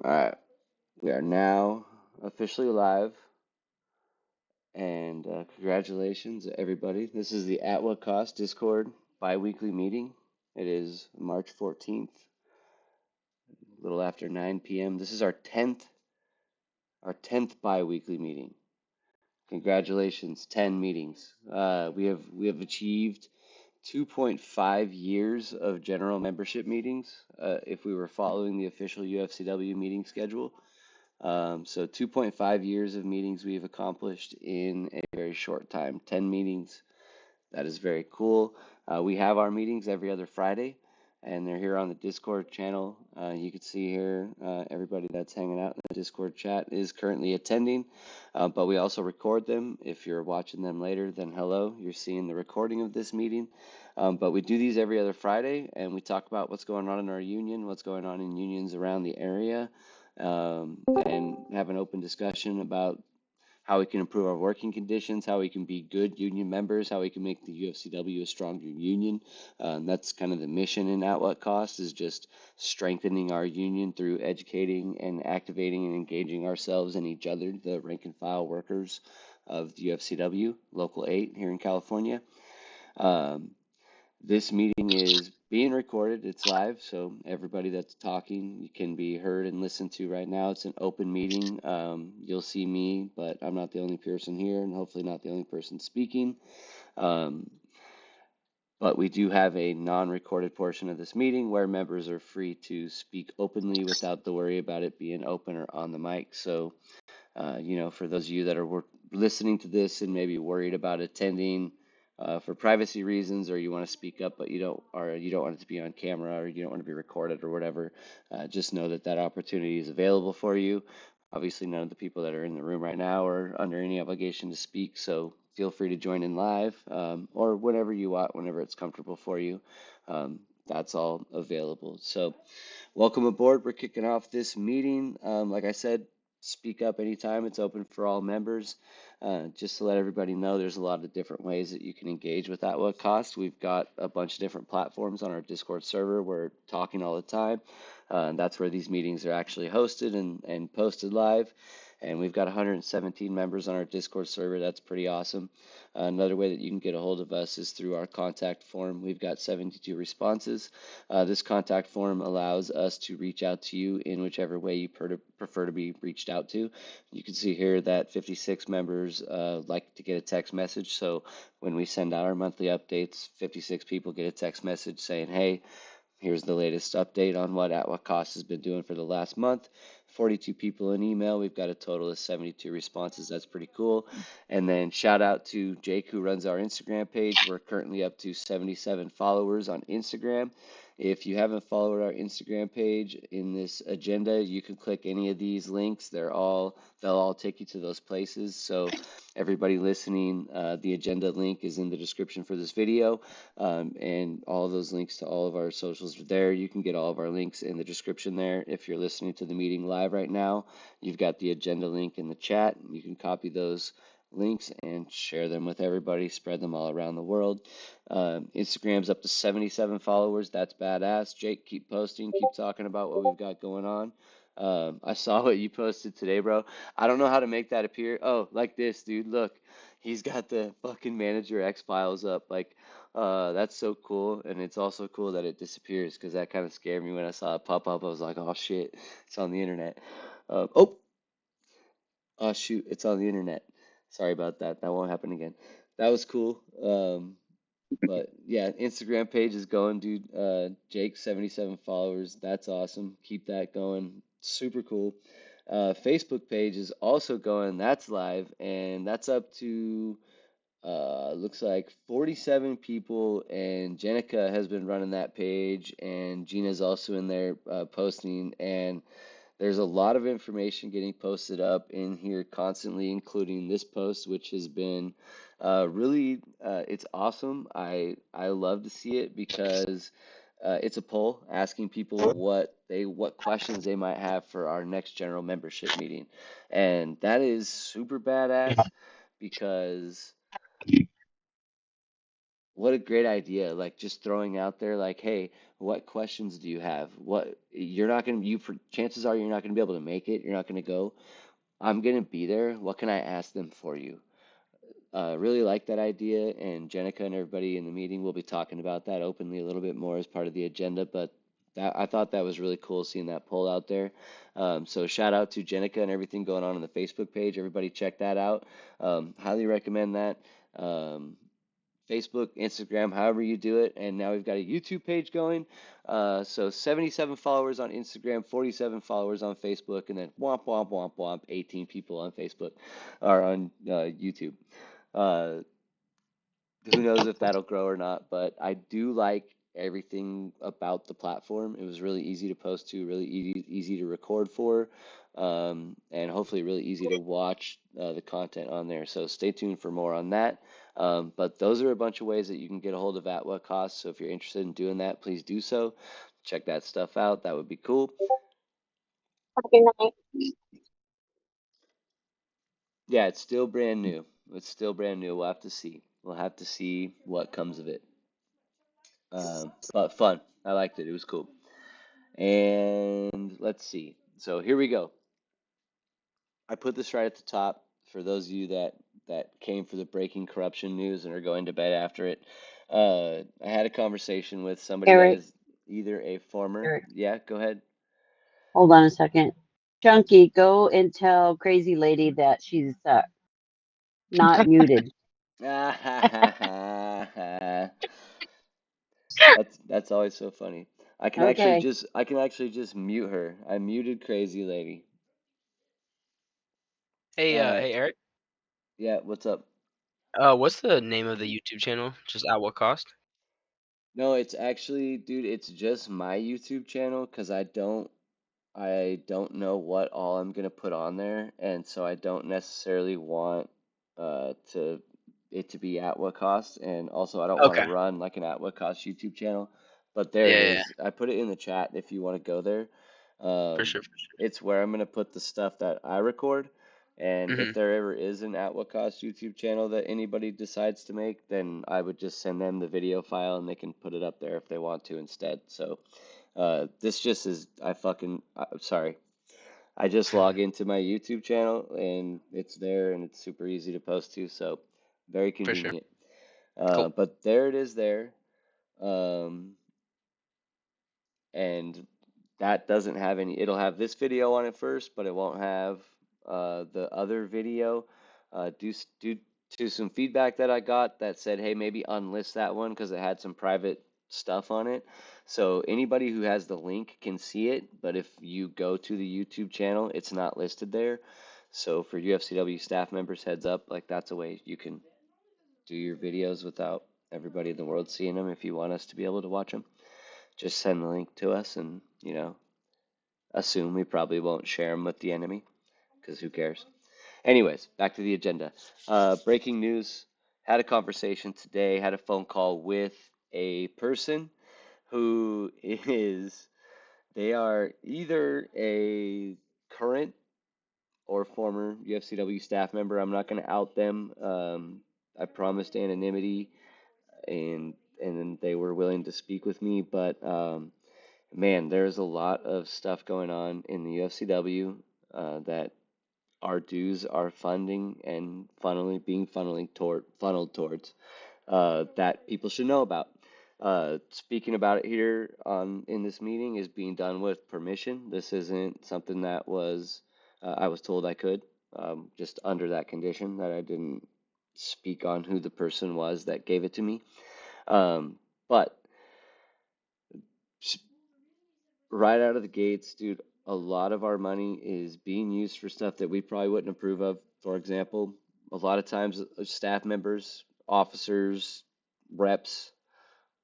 All right, we are now officially live, and congratulations, everybody. This is the At What Cost Discord biweekly meeting. It is March 14th, a little after 9 p.m. This is our tenth biweekly meeting. Congratulations, 10 meetings. We have achieved 2.5 years of general membership meetings if we were following the official UFCW meeting schedule. So 2.5 years of meetings we've accomplished in a very short time. 10 meetings. That is very cool. We have our meetings every other Friday, and they're here on the Discord channel. You can see here everybody that's hanging out in the Discord chat is currently attending, but we also record them. If you're watching them later, then hello, you're seeing the recording of this meeting. But we do these every other Friday, and we talk about what's going on in our union, what's going on in unions around the area, and have an open discussion about how we can improve our working conditions, how we can be good union members, how we can make the UFCW a stronger union. That's kind of the mission in At What Cost, is just strengthening our union through educating and activating and engaging ourselves and each other, the rank and file workers of the UFCW, Local 8 here in California. Um, this meeting is being recorded. It's live, so everybody that's talking can be heard and listened to right now. It's an open meeting. You'll see me, but I'm not the only person here, and hopefully not the only person speaking. Um, but we do have a non-recorded portion of this meeting where members are free to speak openly without the worry about it being open or on the mic. So, for those of you that are listening to this and maybe worried about attending for privacy reasons, or you want to speak up but you don't want it to be on camera, or you don't want to be recorded or whatever, just know that that opportunity is available for you. Obviously, none of the people that are in the room right now are under any obligation to speak, so feel free to join in live or whatever you want, whenever it's comfortable for you. That's all available. So, welcome aboard. We're kicking off this meeting. Like I said, speak up anytime. It's open for all members. Just to let everybody know, there's a lot of different ways that you can engage with At What Cost. We've got a bunch of different platforms on our Discord server. We're talking all the time. And that's where these meetings are actually hosted and posted live. And we've got 117 members on our Discord server. That's pretty awesome. Another way that you can get a hold of us is through our contact form. We've got 72 responses. This contact form allows us to reach out to you in whichever way you prefer to be reached out to. You can see here that 56 members like to get a text message. So when we send out our monthly updates, 56 people get a text message saying, hey, here's the latest update on what At What Cost has been doing for the last month. 42 people in email. We've got a total of 72 responses. That's pretty cool. And then shout out to Jake, who runs our Instagram page. We're currently up to 77 followers on Instagram. If you haven't followed our Instagram page in this agenda, you can click any of these links. They'll all take you to those places. So everybody listening, the agenda link is in the description for this video. And all of those links to all of our socials are there. You can get all of our links in the description there. If you're listening to the meeting live right now, you've got the agenda link in the chat. You can copy those links and share them with everybody, spread them all around the world. Instagram's up to 77 followers. That's badass. Jake, keep posting, keep talking about what we've got going on. I saw what you posted today, bro. I don't know how to make that appear. Oh, like this, dude. Look, he's got the fucking manager X files up. Like, that's so cool. And it's also cool that it disappears, because that kind of scared me when I saw it pop up. I was like, oh shit, it's on the internet. Oh, oh shoot, it's on the internet. Sorry about that. That won't happen again. That was cool. But yeah, Instagram page is going, dude. Jake, 77 followers. That's awesome. Keep that going. Super cool. Facebook page is also going. That's live, and that's up to looks like 47 people, and Jenica has been running that page, and Gina's also in there posting, and there's a lot of information getting posted up in here constantly, including this post, which has been really it's awesome. I love to see it because it's a poll asking people what questions they might have for our next general membership meeting, and that is super badass because what a great idea. Like, just throwing out there, like, hey, What questions do you have? What you're not going to you for chances are you're not going to be able to make it. You're not going to go. I'm going to be there. What can I ask them for you? Really like that idea, and Jenica and everybody in the meeting will be talking about that openly a little bit more as part of the agenda. But I thought that was really cool seeing that poll out there. So shout out to Jenica and everything going on the Facebook page. Everybody check that out. Highly recommend that. Um, Facebook, Instagram, however you do it. And now we've got a YouTube page going. So 77 followers on Instagram, 47 followers on Facebook, and then womp, womp, womp, womp, 18 people on Facebook or on YouTube. Uh, who knows if that'll grow or not, but I do like everything about the platform. It was really easy to post to, really easy to record for, and hopefully really easy to watch the content on there. So stay tuned for more on that. But those are a bunch of ways that you can get a hold of At What Cost. So if you're interested in doing that, please do so. Check that stuff out. That would be cool. Yeah, it's still brand new. It's still brand new. We'll have to see. We'll have to see what comes of it. But fun. I liked it. It was cool. And let's see. So here we go. I put this right at the top for those of you that came for the breaking corruption news and are going to bed after it. I had a conversation with somebody that Eric, is either a former. Eric, Yeah, go ahead. hold on a second. Chunky, go and tell Crazy Lady that she's not muted. That's always so funny. Okay. I can actually just mute her. I muted Crazy Lady. Hey, Uh, hey Eric. yeah, what's up? What's the name of the YouTube channel? Just At What Cost? No, it's actually, dude, it's just my YouTube channel because I don't know what all I'm gonna put on there, and so I don't necessarily want to it to be at what cost, and also I don't want to Okay. run like an at what cost YouTube channel. But there it Yeah, yeah, is. I put it in the chat if you want to go there. for Um, sure. it's where I'm gonna put the stuff that I record, and if Mm-hmm. there ever is an at what cost YouTube channel that anybody decides to make, then I would just send them the video file and they can put it up there if they want to instead. So. This just is, sorry. I just log into my YouTube channel and it's there and it's super easy to post to, so very For sure. convenient. Cool. But there it is there. Um, and that doesn't have any, it'll have this video on it first, but it won't have the other video. Due to some feedback that I got that said, hey, maybe unlist that one because it had some private stuff on it. So anybody who has the link can see it, but if you go to the YouTube channel, it's not listed there. So for UFCW staff members, heads up, like that's a way you can do your videos without everybody in the world seeing them if you want us to be able to watch them. Just send the link to us and, assume we probably won't share them with the enemy because who cares? Anyways, back to the agenda. Breaking news. Had a conversation today, had a phone call with a person who they are either a current or former UFCW staff member. I'm not going to out them. I promised anonymity and then they were willing to speak with me, but man, there's a lot of stuff going on in the UFCW that our dues are funding and funneled towards that people should know about. Speaking about it here on in this meeting is being done with permission. This isn't something that was I was told I could, just under that condition that I didn't speak on who the person was that gave it to me. But right out of the gates, dude, a lot of our money is being used for stuff that we probably wouldn't approve of. For example, a lot of times staff members, officers, reps,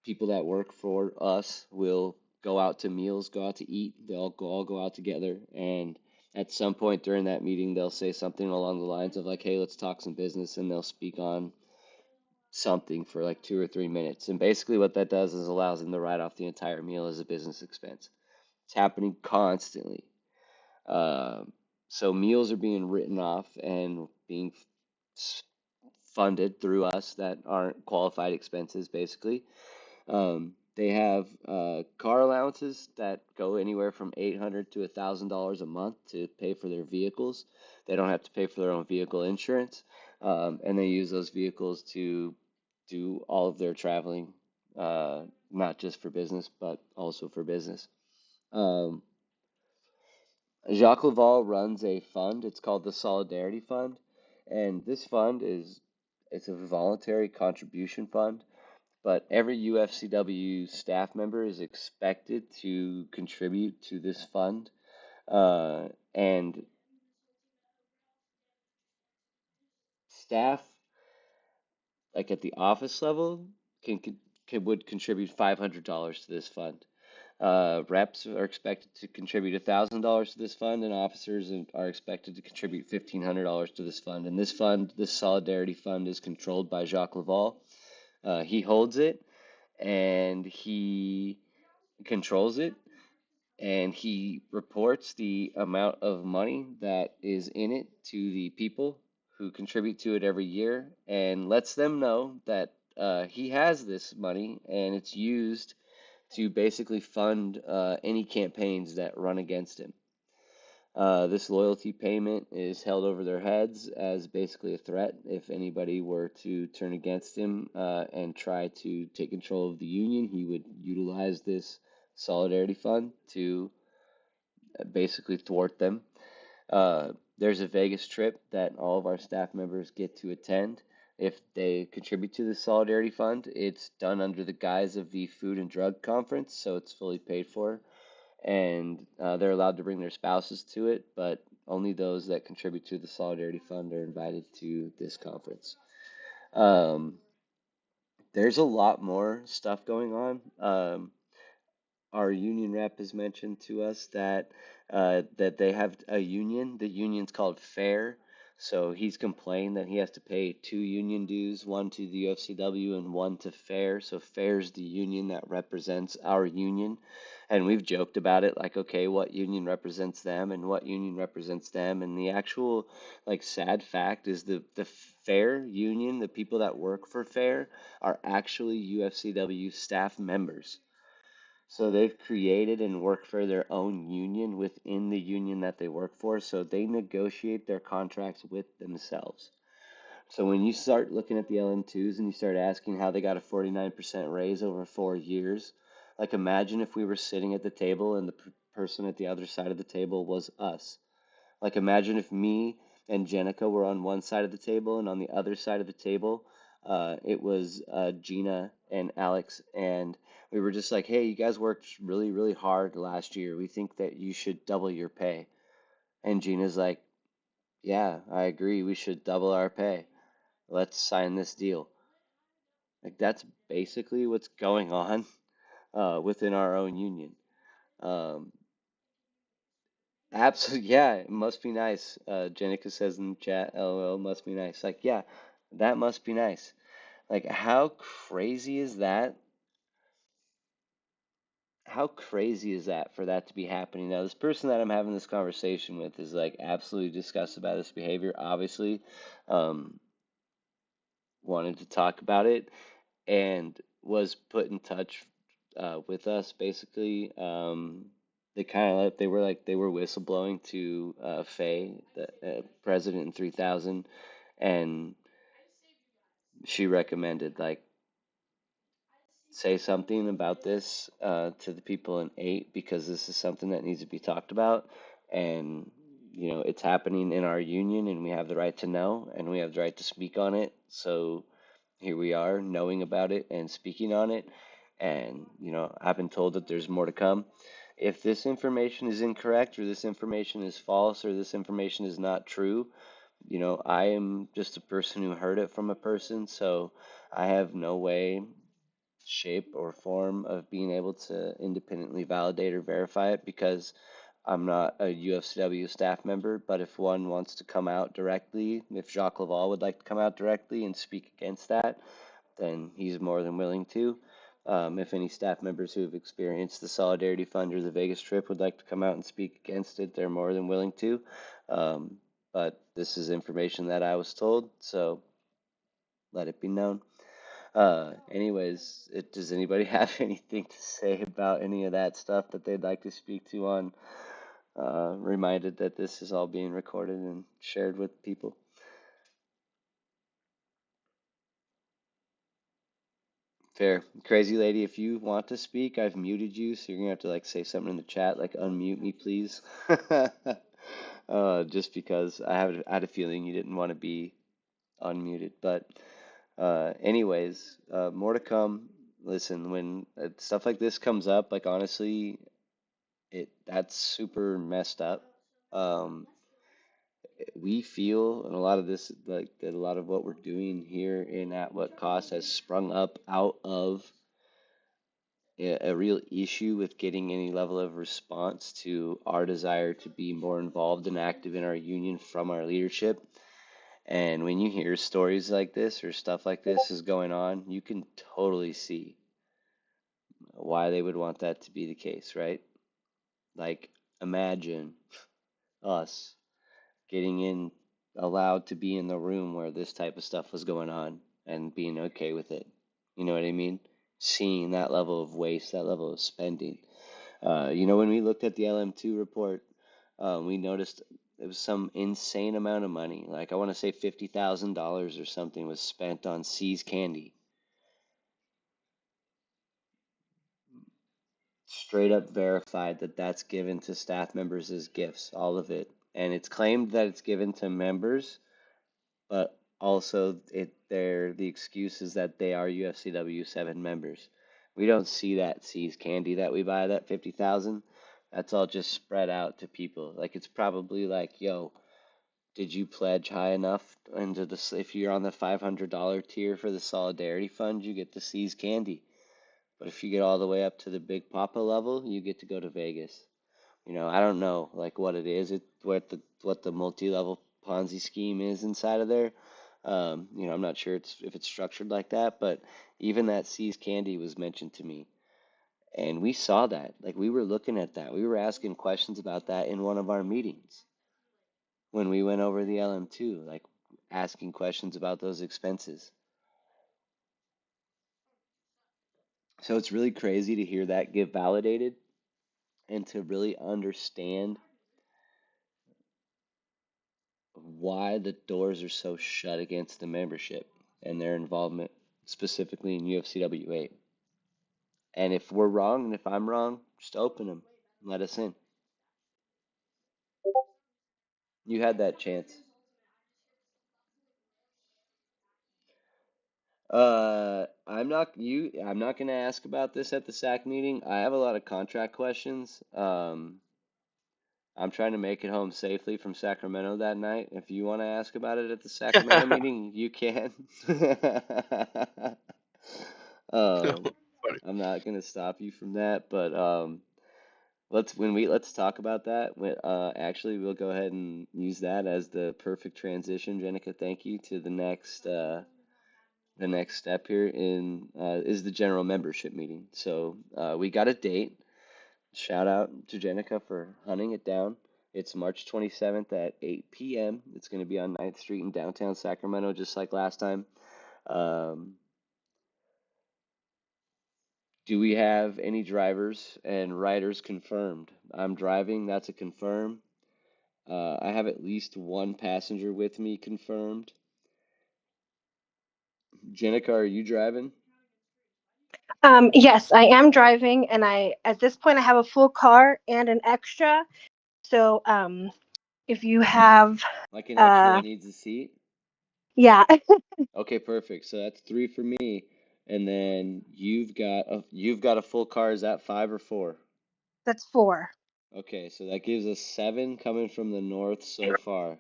people that work for us will go out to meals, go out to eat. All go out together, and at some point during that meeting, they'll say something along the lines of like, "Hey, let's talk some business," and they'll speak on something for like 2 or 3 minutes. And basically, what that does is allows them to write off the entire meal as a business expense. It's happening constantly. Um, so meals are being written off and being funded through us that aren't qualified expenses, basically. They have car allowances that go anywhere from $800 to $1,000 a month to pay for their vehicles. They don't have to pay for their own vehicle insurance, and they use those vehicles to do all of their traveling, not just for business, but also for business. Um, Jacques Laval runs a fund. It's called the Solidarity Fund, and this fund it's a voluntary contribution fund, but every UFCW staff member is expected to contribute to this fund. And staff, like at the office level, would contribute $500 to this fund. Reps are expected to contribute $1,000 to this fund, and officers are expected to contribute $1,500 to this fund. And this fund, this Solidarity Fund, is controlled by Jacques Laval. He holds it, and he controls it, and he reports the amount of money that is in it to the people who contribute to it every year, and lets them know that he has this money and it's used to basically fund any campaigns that run against him. This loyalty payment is held over their heads as basically a threat if anybody were to turn against him and try to take control of the union. He would utilize this solidarity fund to basically thwart them. There's a Vegas trip that all of our staff members get to attend. If they contribute to the Solidarity Fund, it's done under the guise of the Food and Drug Conference, so it's fully paid for. And they're allowed to bring their spouses to it, but only those that contribute to the Solidarity Fund are invited to this conference. Um, there's a lot more stuff going on. Our union rep has mentioned to us that they have a union. The union's called FAIR. So he's complained that he has to pay two union dues, one to the UFCW and one to FAIR. So FAIR's the union that represents our union. And we've joked about it, like, okay, what union represents them and what union represents them. And the actual, like, sad fact is the FAIR union, the people that work for FAIR, are actually UFCW staff members. So they've created and work for their own union within the union that they work for. So they negotiate their contracts with themselves. So when you start looking at the LM2s and you start asking how they got a 49% raise over 4 years, like imagine if we were sitting at the table and the person at the other side of the table was us. Like imagine if me and Jenica were on one side of the table and on the other side of the table, it was Gina and Alex, and we were just like, hey, you guys worked really, really hard last year. We think that you should double your pay. And Gina's like, yeah, I agree. We should double our pay. Let's sign this deal. Like that's basically what's going on within our own union. Um, Absolutely, yeah, it must be nice. Jenica says in the chat, LOL, must be nice. Like, yeah, that must be nice. Like, how crazy is that? How crazy is that for that to be happening? Now, this person that I'm having this conversation with is like absolutely disgusted by this behavior, obviously, um, wanted to talk about it and was put in touch with us basically. They were like they were whistleblowing to Faye, the president in 3000, and she recommended like say something about this to the people in 8 because this is something that needs to be talked about, and it's happening in our union and we have the right to know and we have the right to speak on it. So here we are knowing about it and speaking on it. And, I've been told that there's more to come. If this information is incorrect or this information is false or this information is not true, I am just a person who heard it from a person. So I have no way, shape, or form of being able to independently validate or verify it because I'm not a UFCW staff member. But if one wants to come out directly, if Jacques Laval would like to come out directly and speak against that, then he's more than willing to. If any staff members who have experienced the Solidarity Fund or the Vegas trip would like to come out and speak against it, they're more than willing to. But this is information that I was told, so let it be known. Anyways, does anybody have anything to say about any of that stuff that they'd like to speak to on? Reminded that this is all being recorded and shared with people. Fair. Crazy lady, if you want to speak, I've muted you, so you're gonna have to like say something in the chat, like unmute me, please. Just because I had a feeling you didn't want to be unmuted. But anyways, more to come. Listen, when stuff like this comes up, like honestly, that's super messed up. Um, we feel, and a lot of this, like that, a lot of what we're doing here in At What Cost has sprung up out of a real issue with getting any level of response to our desire to be more involved and active in our union from our leadership. And when you hear stories like this or stuff like this is going on, you can totally see why they would want that to be the case, right? Like, imagine us getting in, allowed to be in the room where this type of stuff was going on and being okay with it. You know what I mean? Seeing that level of waste, that level of spending. When we looked at the LM2 report, we noticed it was some insane amount of money. Like I want to say $50,000 or something was spent on C's candy. Straight up verified that that's given to staff members as gifts, all of it. And it's claimed that it's given to members, but also the excuse is that they are UFCW 7 members. We don't see that C's candy that we buy, that 50,000. That's all just spread out to people. Like it's probably like, yo, did you pledge high enough into this? If you're on the $500 tier for the Solidarity Fund, you get the C's candy. But if you get all the way up to the Big Papa level, you get to go to Vegas. I don't know like what it is, what the multi-level Ponzi scheme is inside of there. I'm not sure if it's structured like that, but even that C's candy was mentioned to me, and we saw that. Like we were looking at that. We were asking questions about that in one of our meetings when we went over the LM2, like asking questions about those expenses. So it's really crazy to hear that get validated and to really understand why the doors are so shut against the membership and their involvement specifically in UFCW 8. And if we're wrong and if I'm wrong, just open them. Let us in. You had that chance. I'm not gonna ask about this at the SAC meeting. I have a lot of contract questions. I'm trying to make it home safely from Sacramento that night. If you want to ask about it at the Sacramento meeting, you can. Um, Funny. I'm not gonna stop you from that, but let's talk about that. Actually, we'll go ahead and use that as the perfect transition, Jenica. Thank you to the next step here in is the general membership meeting. So we got a date. Shout out to Jenica for hunting it down. It's March 27th at 8 p.m. It's going to be on 9th Street in downtown Sacramento, just like last time. Um, do we have any drivers and riders confirmed? I'm driving, that's a confirm. I have at least one passenger with me confirmed. Jenica, are you driving? Yes, I am driving, and at this point I have a full car and an extra. So if you have Like an extra that needs a seat? yeah. Okay, perfect. So that's three for me. And then you've got a full car. Is that five or four? That's 4. Okay, so that gives us seven coming from the north so far.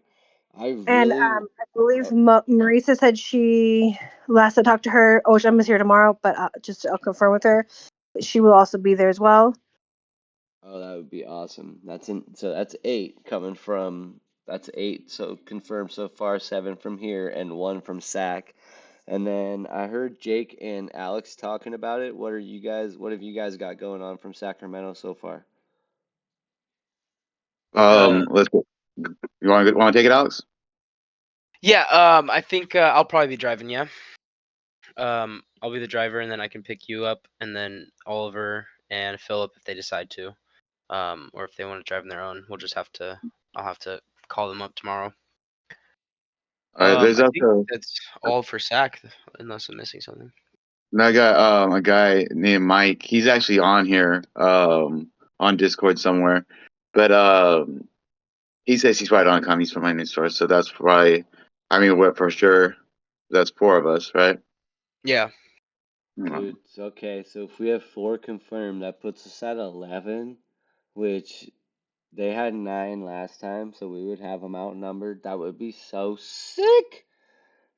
I And really, I believe oh, Marisa said she last I talked to her. Ojam is here tomorrow, but I'll confirm with her. She will also be there as well. oh, that would be awesome. So that's eight coming from, that's eight. So confirmed so far, seven from here and one from SAC. And then I heard Jake and Alex talking about it. What have you guys got going on from Sacramento so far? Let's go. You want to take it, Alex? Yeah, I think I'll probably be driving. Yeah. I'll be the driver, and then I can pick you up, and then Oliver and Philip if they decide to, or if they want to drive on their own. I'll have to call them up tomorrow. All right, there's I think also that's all for SAC, unless I'm missing something. I got a guy named Mike. He's actually on here on Discord somewhere, but he says he's probably on come. He's from my news source, so that's probably. I mean, what for sure? That's 4 of us, right? Yeah. Dude, okay, so if we have 4 confirmed, that puts us at 11, which they had 9 last time, so we would have them outnumbered. That would be so sick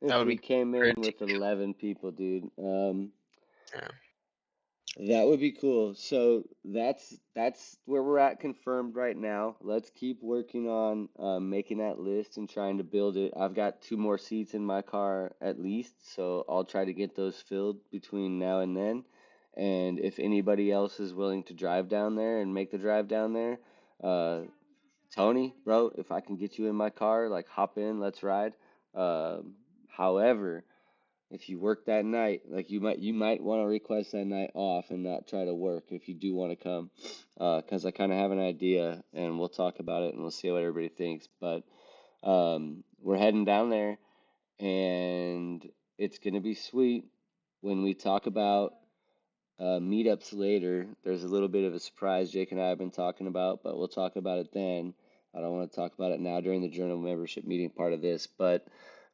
That if would we be came in pretty. with 11 people, dude. Yeah. That would be cool. So that's where we're at confirmed right now. Let's keep working on making that list and trying to build it. I've got 2 more seats in my car at least, so I'll try to get those filled between now and then. And if anybody else is willing to drive down there and make the drive down there, uh, Tony, bro, if I can get you in my car, like hop in, let's ride. However, if you work that night, like you might want to request that night off and not try to work if you do want to come, because I kind of have an idea and we'll talk about it and we'll see what everybody thinks. But we're heading down there and it's gonna be sweet when we talk about meetups later. There's a little bit of a surprise Jake and I have been talking about, but we'll talk about it then. I don't want to talk about it now during the journal membership meeting part of this, but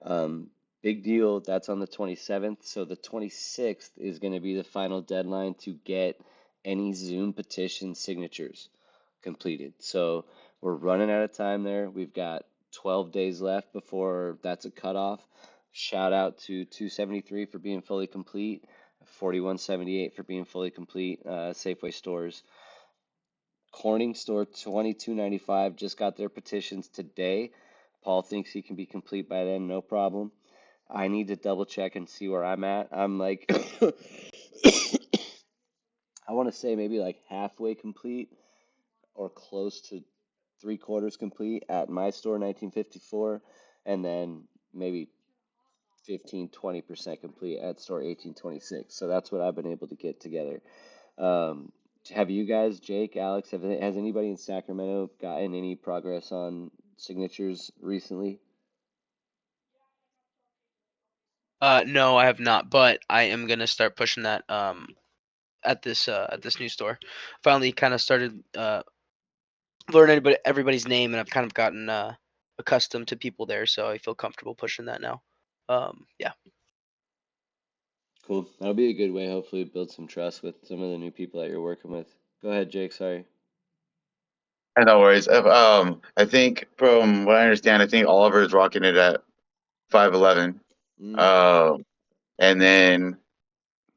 um, big deal. That's on the 27th. So the 26th is going to be the final deadline to get any Zoom petition signatures completed. So we're running out of time there. We've got 12 days left before that's a cutoff. Shout out to 273 for being fully complete. 4178 for being fully complete. Safeway stores. Corning store 2295 just got their petitions today. Paul thinks he can be complete by then, no problem. I need to double check and see where I'm at. I'm like, I want to say maybe like halfway complete or close to 3/4 complete at my store 1954, and then maybe 15-20% complete at store 1826. So that's what I've been able to get together. Um, have you guys, Jake, Alex, has anybody in Sacramento gotten any progress on signatures recently? No, I have not, but I am gonna start pushing that at this new store. Finally, kind of started learning everybody's name, and I've kind of gotten accustomed to people there, so I feel comfortable pushing that now. Yeah. Cool. That'll be a good way, hopefully, to build some trust with some of the new people that you're working with. Go ahead, Jake. Sorry. No worries. I think from what I understand, I think Oliver is rocking it at 511. Mm. And then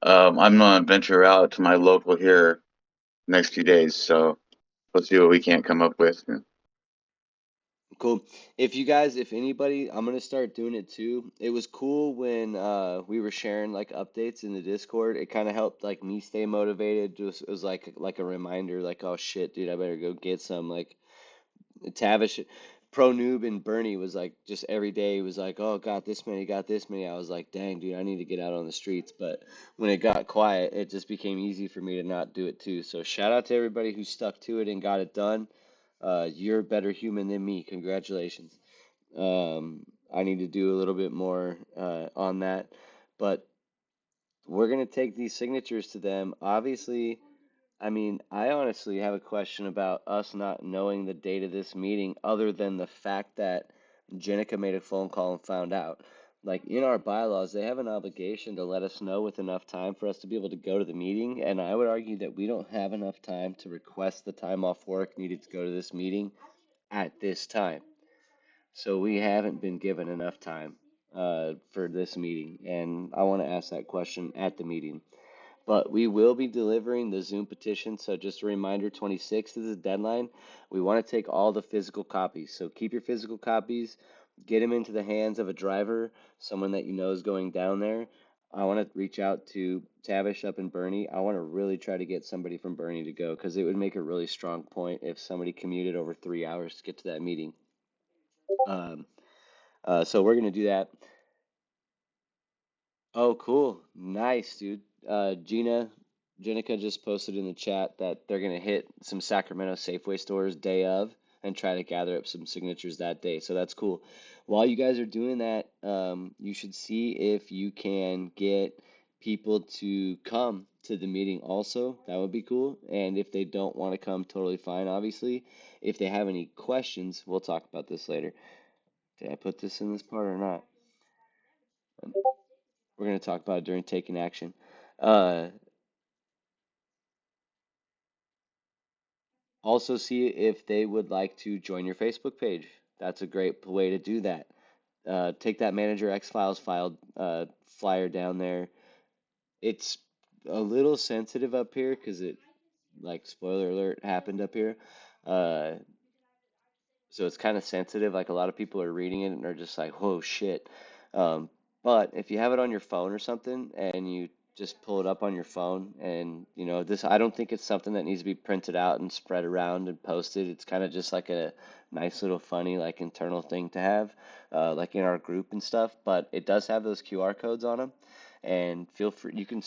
I'm gonna venture out to my local here next few days. So let's see what we can't come up with. Cool. If anybody, I'm gonna start doing it too. It was cool when we were sharing like updates in the Discord. It kind of helped like me stay motivated. Just it was like a reminder, like, oh shit, dude, I better go get some. Like Tavish, Pro Noob and Bernie was like just every day he was like, oh, got this many, got this many. I was like, dang, dude, I need to get out on the streets. But when it got quiet, it just became easy for me to not do it too. So shout out to everybody who stuck to it and got it done. You're a better human than me. Congratulations. I need to do a little bit more on that, but we're gonna take these signatures to them. Obviously, I mean, I honestly have a question about us not knowing the date of this meeting, other than the fact that Jenica made a phone call and found out. Like in our bylaws, they have an obligation to let us know with enough time for us to be able to go to the meeting, and I would argue that we don't have enough time to request the time off work needed to go to this meeting at this time. So we haven't been given enough time for this meeting, and I want to ask that question at the meeting. But we will be delivering the Zoom petition. So just a reminder, 26th is the deadline. We want to take all the physical copies. So keep your physical copies, get them into the hands of a driver, someone that you know is going down there. I want to reach out to Tavish up in Bernie. I want to really try to get somebody from Bernie to go because it would make a really strong point if somebody commuted over 3 hours to get to that meeting. So we're going to do that. Oh, cool. Nice, dude. Jenica just posted in the chat that they're gonna hit some Sacramento Safeway stores day of and try to gather up some signatures that day. So that's cool. While you guys are doing that, you should see if you can get people to come to the meeting also. That would be cool. And if they don't want to come, totally fine, obviously. If they have any questions, we'll talk about this later. Did I put this in this part or not? We're going to talk about it during taking action. Uh, Also, see if they would like to join your Facebook page. That's a great way to do that. Take that Manager X Files file flyer down there. It's a little sensitive up here because it, like, spoiler alert, happened up here. Uh, so it's kind of sensitive. Like a lot of people are reading it and are just like, "Whoa, shit." Um, but if you have it on your phone or something and you just pull it up on your phone and this, I don't think it's something that needs to be printed out and spread around and posted. It's kind of just like a nice little funny like internal thing to have, like in our group and stuff. But it does have those QR codes on them, and feel free, you can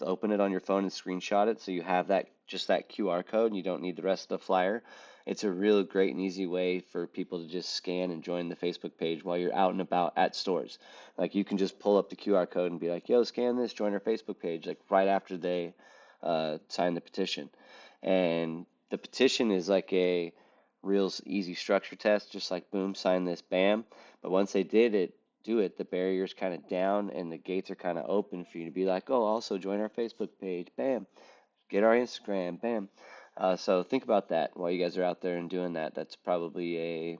open it on your phone and screenshot it so you have that, just that QR code, and you don't need the rest of the flyer. It's a real great and easy way for people to just scan and join the Facebook page while you're out and about at stores. Like you can just pull up the QR code and be like, "Yo, scan this, join our Facebook page," like right after they sign the petition. And the petition is like a real easy structure test, just like boom, sign this, bam. But once they do it, the barrier's kind of down and the gates are kind of open for you to be like, "Oh, also join our Facebook page, bam, get our Instagram, bam." So think about that while you guys are out there and doing that. That's probably a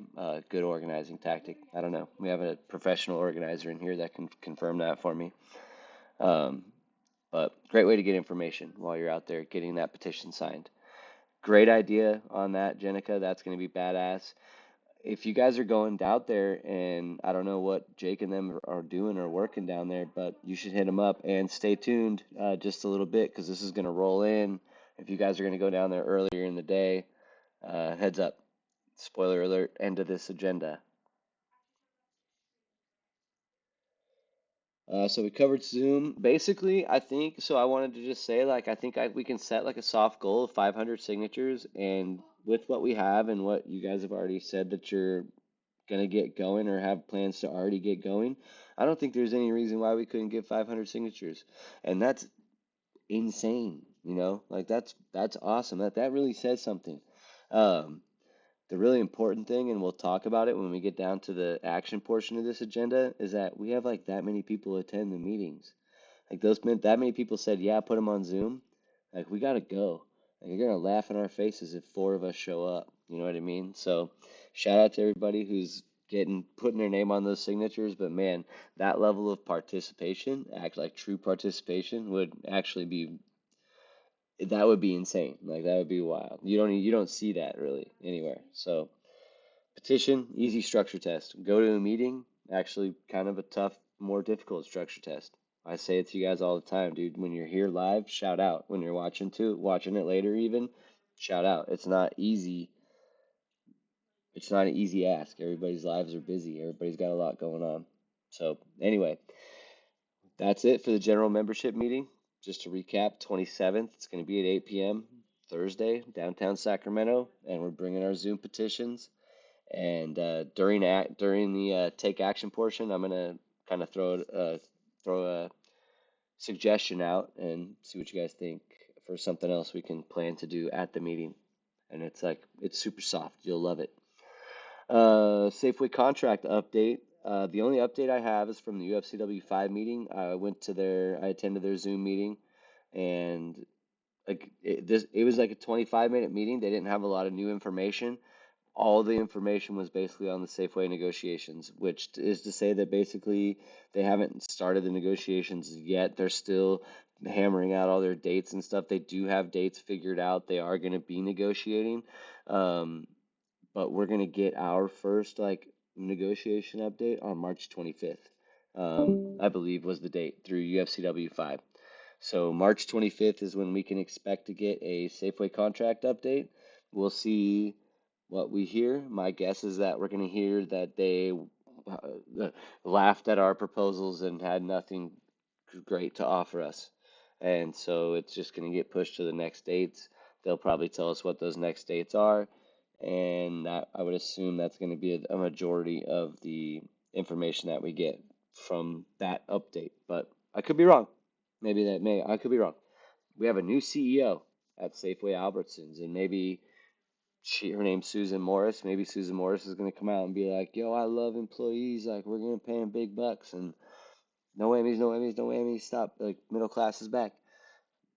good organizing tactic. I don't know. We have a professional organizer in here that can confirm that for me. Um, but great way to get information while you're out there getting that petition signed. Great idea on that, Jenica. That's going to be badass. If you guys are going out there, and I don't know what Jake and them are doing or working down there, but you should hit them up and stay tuned just a little bit because this is going to roll in. If you guys are going to go down there earlier in the day, heads up. Spoiler alert, end of this agenda. So we covered Zoom. Basically, I think so. I wanted to just say, like, I think we can set like a soft goal of 500 signatures, and with what we have and what you guys have already said that you're gonna get going or have plans to already get going, I don't think there's any reason why we couldn't get 500 signatures, and that's insane. Like that's awesome. That really says something. Um, the really important thing, and we'll talk about it when we get down to the action portion of this agenda, is that we have like that many people attend the meetings. Like that many people said, yeah, put them on Zoom. Like we gotta go. Like you're gonna laugh in our faces if four of us show up. You know what I mean? So shout out to everybody who's putting their name on those signatures. But man, that level of participation, act like true participation, would actually be that would be insane. Like that would be wild. You don't see that really anywhere. So petition, easy structure test. Go to a meeting, actually kind of a tough, more difficult structure test. I say it to you guys all the time, dude. When you're here live, shout out. When you're watching it later even, shout out. It's not easy. It's not an easy ask. Everybody's lives are busy. Everybody's got a lot going on. So anyway, that's it for the general membership meeting. Just to recap, 27th, it's going to be at 8 p.m. Thursday, downtown Sacramento, and we're bringing our Zoom petitions. And during the take action portion, I'm gonna kind of throw a suggestion out and see what you guys think for something else we can plan to do at the meeting. And it's super soft. You'll love it. Safeway contract update. The only update I have is from the UFCW 5 meeting. I attended their Zoom meeting, and like it was like a 25-minute meeting. They didn't have a lot of new information. All the information was basically on the Safeway negotiations, which is to say that basically they haven't started the negotiations yet. They're still hammering out all their dates and stuff. They do have dates figured out. They are going to be negotiating. Um, but we're going to get our first like negotiation update on March 25th. I believe was the date through UFCW 5. So March 25th is when we can expect to get a Safeway contract update. We'll see what we hear. My guess is that we're going to hear that they laughed at our proposals and had nothing great to offer us. And so it's just going to get pushed to the next dates. They'll probably tell us what those next dates are, and that, I would assume that's going to be a majority of the information that we get from that update. But I could be wrong. I could be wrong. We have a new CEO at Safeway Albertsons, and maybe her name's Susan Morris. Maybe Susan Morris is going to come out and be like, "Yo, I love employees. Like, we're going to pay them big bucks, and no whammies, no whammies, no whammies. Stop. Like, middle class is back."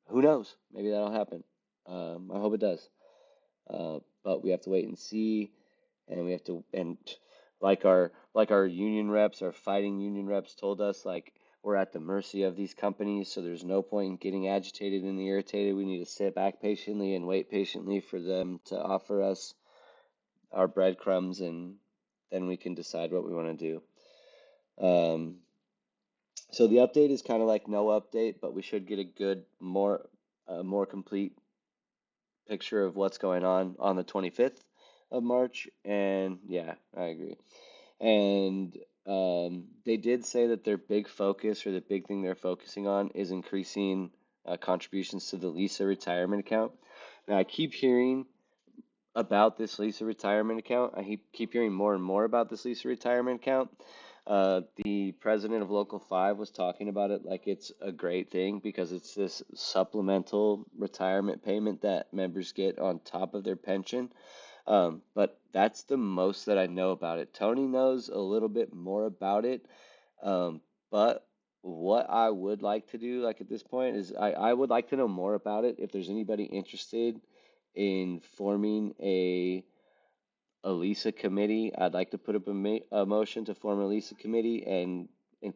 Who knows? Maybe that'll happen. I hope it does. But we have to wait and see, and we have to, and like our union reps, our fighting union reps told us, like, we're at the mercy of these companies, so there's no point in getting agitated and irritated. We need to sit back patiently and wait patiently for them to offer us our breadcrumbs, and then we can decide what we want to do. So the update is kind of like no update, but we should get a good, more complete picture of what's going on the 25th of March. And yeah, I agree. And they did say that their big focus, or the big thing they're focusing on, is increasing contributions to the Lisa retirement account. Now, I keep hearing about this Lisa retirement account. Keep hearing more and more about this Lisa retirement account. The president of Local 5 was talking about it like it's a great thing because it's this supplemental retirement payment that members get on top of their pension. But that's the most that I know about it. Tony knows a little bit more about it. But what I would like to do, like at this point, is I would like to know more about it. If there's anybody interested in forming a Lisa committee, I'd like to put up a motion to form a Lisa committee and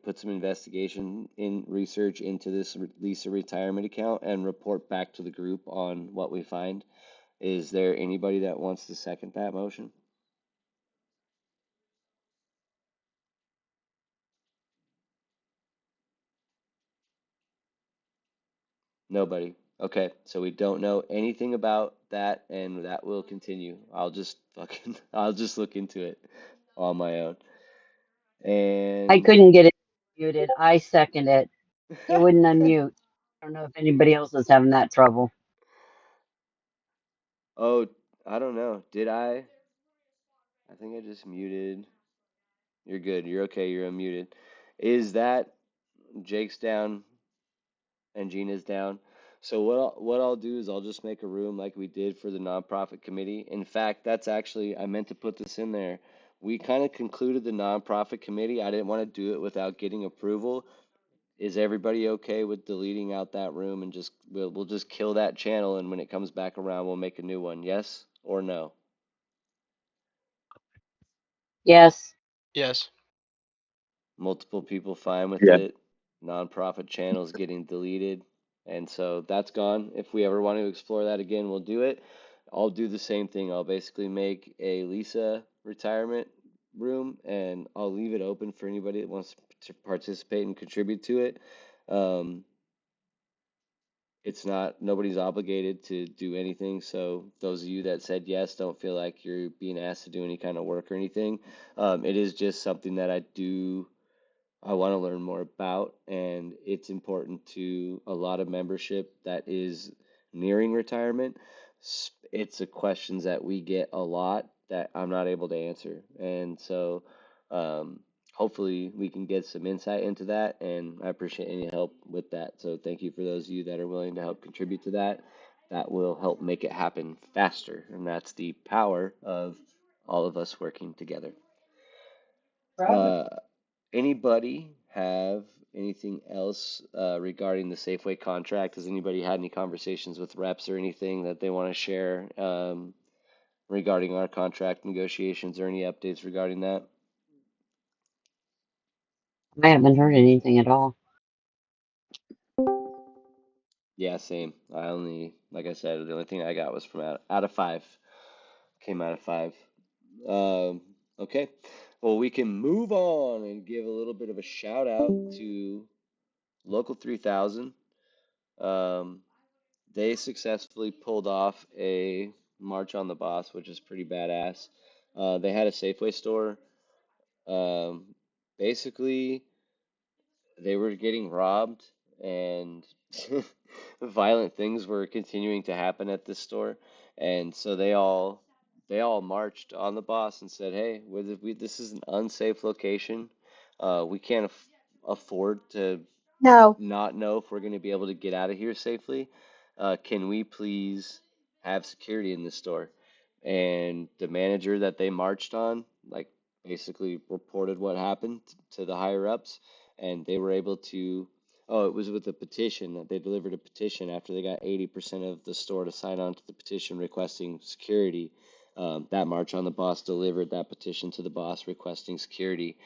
put some investigation in research into this Lisa retirement account and report back to the group on what we find. Is there anybody that wants to second that motion? Nobody. Okay, so we don't know anything about that, and that will continue. I'll just look into it on my own. I And couldn't get it muted. I second it. It wouldn't unmute. I don't know if anybody else is having that trouble. oh, I don't know. Did I? I think I just muted. You're good. You're okay. You're unmuted. Is that Jake's down and Gina's down? So what I'll do is I'll just make a room like we did for the nonprofit committee. In fact, that's actually, I meant to put this in there. We kind of concluded the nonprofit committee. I didn't want to do it without getting approval. Is everybody okay with deleting out that room and just we'll just kill that channel, and when it comes back around we'll make a new one? Yes or no? Yes. Yes. Multiple people fine with Yeah. it. Nonprofit channels getting deleted. And so that's gone. If we ever want to explore that again, we'll do it. I'll do the same thing. I'll basically make a Lisa retirement room, and I'll leave it open for anybody that wants to participate and contribute to it. Um, it's not, nobody's obligated to do anything. So those of you that said yes, don't feel like you're being asked to do any kind of work or anything. It is just something that I want to learn more about, and it's important to a lot of membership that is nearing retirement. It's a questions that we get a lot that I'm not able to answer, and so hopefully we can get some insight into that, and I appreciate any help with that. So thank you for those of you that are willing to help contribute to that. That will help make it happen faster, and that's the power of all of us working together. Uh, Anybody have anything else regarding the Safeway contract? Has anybody had any conversations with reps or anything that they want to share regarding our contract negotiations, or any updates regarding that? I haven't heard anything at all. Yeah, same. Like I said, the only thing I got was from out of five. Came out of five. Um, okay. Well, we can move on and give a little bit of a shout out to Local 3000. Um, They successfully pulled off a March on the Boss, which is pretty badass. They had a Safeway store. Um, Basically, they were getting robbed and violent things were continuing to happen at this store, and so they all marched on the boss and said, "Hey, this is an unsafe location. We can't afford to No. not know if we're going to be able to get out of here safely. Can we please have security in this store?" And the manager that they marched on, like, basically reported what happened to the higher ups, and they were able to. Oh, it was with a petition that they delivered a petition after they got 80% of the store to sign on to the petition requesting security. That march on the boss delivered that petition to the boss requesting security,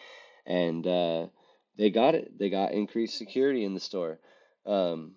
and they got it. They got increased security in the store, um,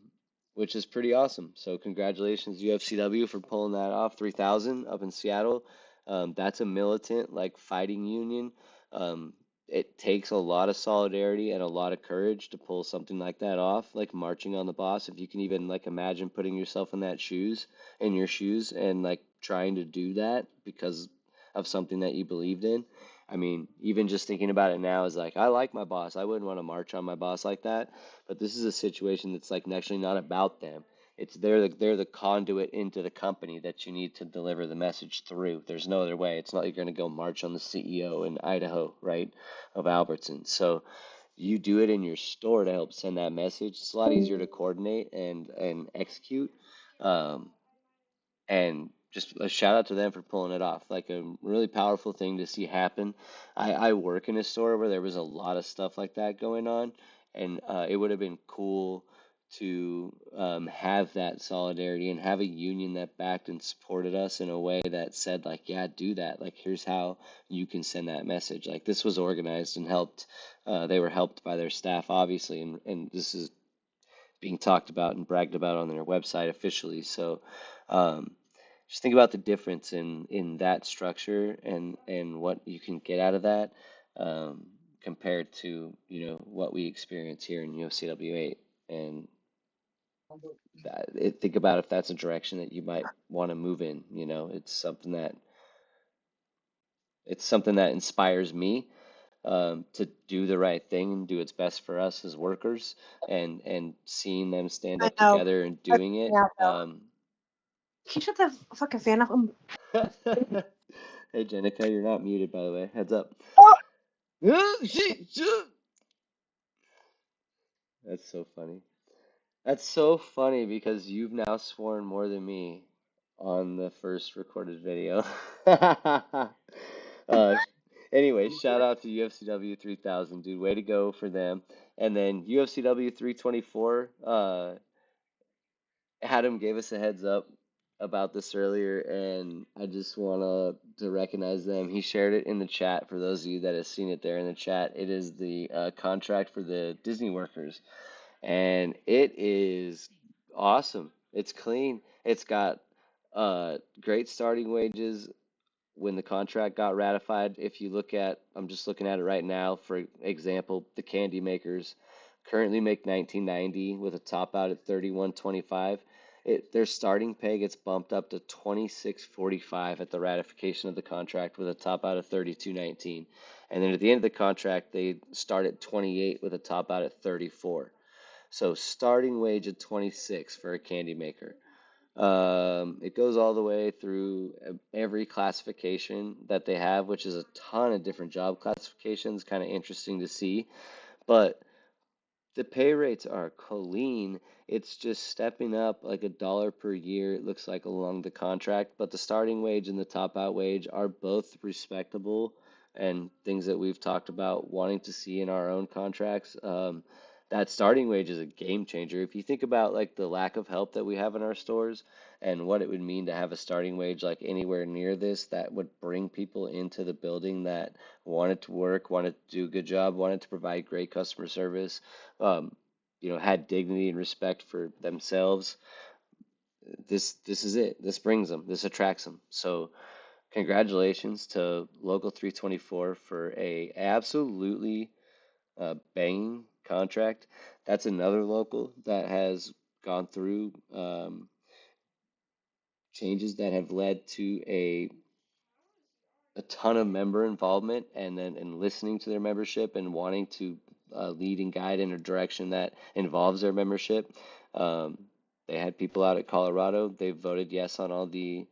which is pretty awesome. So congratulations, UFCW, for pulling that off. 3,000 up in Seattle. That's a militant, like, fighting union. Um, it takes a lot of solidarity and a lot of courage to pull something like that off, like marching on the boss. If you can even, like, imagine putting yourself in your shoes, and, like, trying to do that because of something that you believed in. I mean, even just thinking about it now is like, I like my boss. I wouldn't want to march on my boss like that. But this is a situation that's, like, actually not about them. It's they're the conduit into the company that you need to deliver the message through. There's no other way. It's not like you're going to go march on the CEO in Idaho, right, of Albertsons. So you do it in your store to help send that message. It's a lot easier to coordinate and execute. Um, and just a shout out to them for pulling it off. Like, a really powerful thing to see happen. I work in a store where there was a lot of stuff like that going on, and it would have been cool to have that solidarity and have a union that backed and supported us in a way that said, like, yeah, do that. Like, here's how you can send that message. Like, this was organized and helped. They were helped by their staff, obviously, and this is being talked about and bragged about on their website officially. So um, just think about the difference in that structure and what you can get out of that, compared to, what we experience here in UFCW 8. And think about if that's a direction that you might want to move in. It's something that inspires me, to do the right thing and do its best for us as workers, and seeing them stand I up know. together and That's doing it. freaking out though. Can you shut the fucking fan off? Hey, Jenica, you're not muted, by the way. Heads up. Oh, That's so funny. That's so funny because you've now sworn more than me on the first recorded video. Uh, anyway, shout out to UFCW 3000, dude. Way to go for them. And then UFCW 324, Adam gave us a heads up about this earlier, and I just want to recognize them. He shared it in the chat for those of you that have seen it there in the chat. It is the contract for the Disney workers, and it is awesome. It's clean. It's got great starting wages when the contract got ratified. If you look at, I'm just looking at it right now, for example, the candy makers currently make 19.90 with a top out at 31.25. Their starting pay gets bumped up to 26.45 at the ratification of the contract with a top out of 32.19. And then at the end of the contract, they start at 28 with a top out at 34. So starting wage at 26 for a candy maker. It goes all the way through every classification that they have, which is a ton of different job classifications. Kind of interesting to see. But the pay rates are clean. It's just stepping up like $1 per year, it looks like, along the contract. But the starting wage and the top out wage are both respectable, and things that we've talked about wanting to see in our own contracts. That starting wage is a game changer. If you think about, like, the lack of help that we have in our stores and what it would mean to have a starting wage like anywhere near this, that would bring people into the building that wanted to work, wanted to do a good job, wanted to provide great customer service, um, had dignity and respect for themselves. This is it. This brings them. This attracts them. So congratulations to Local 324 for a absolutely banging contract. That's another local that has gone through changes that have led to a ton of member involvement, and then and listening to their membership and wanting to lead and guide in a direction that involves their membership. Um, they had people out at Colorado. They voted yes on all the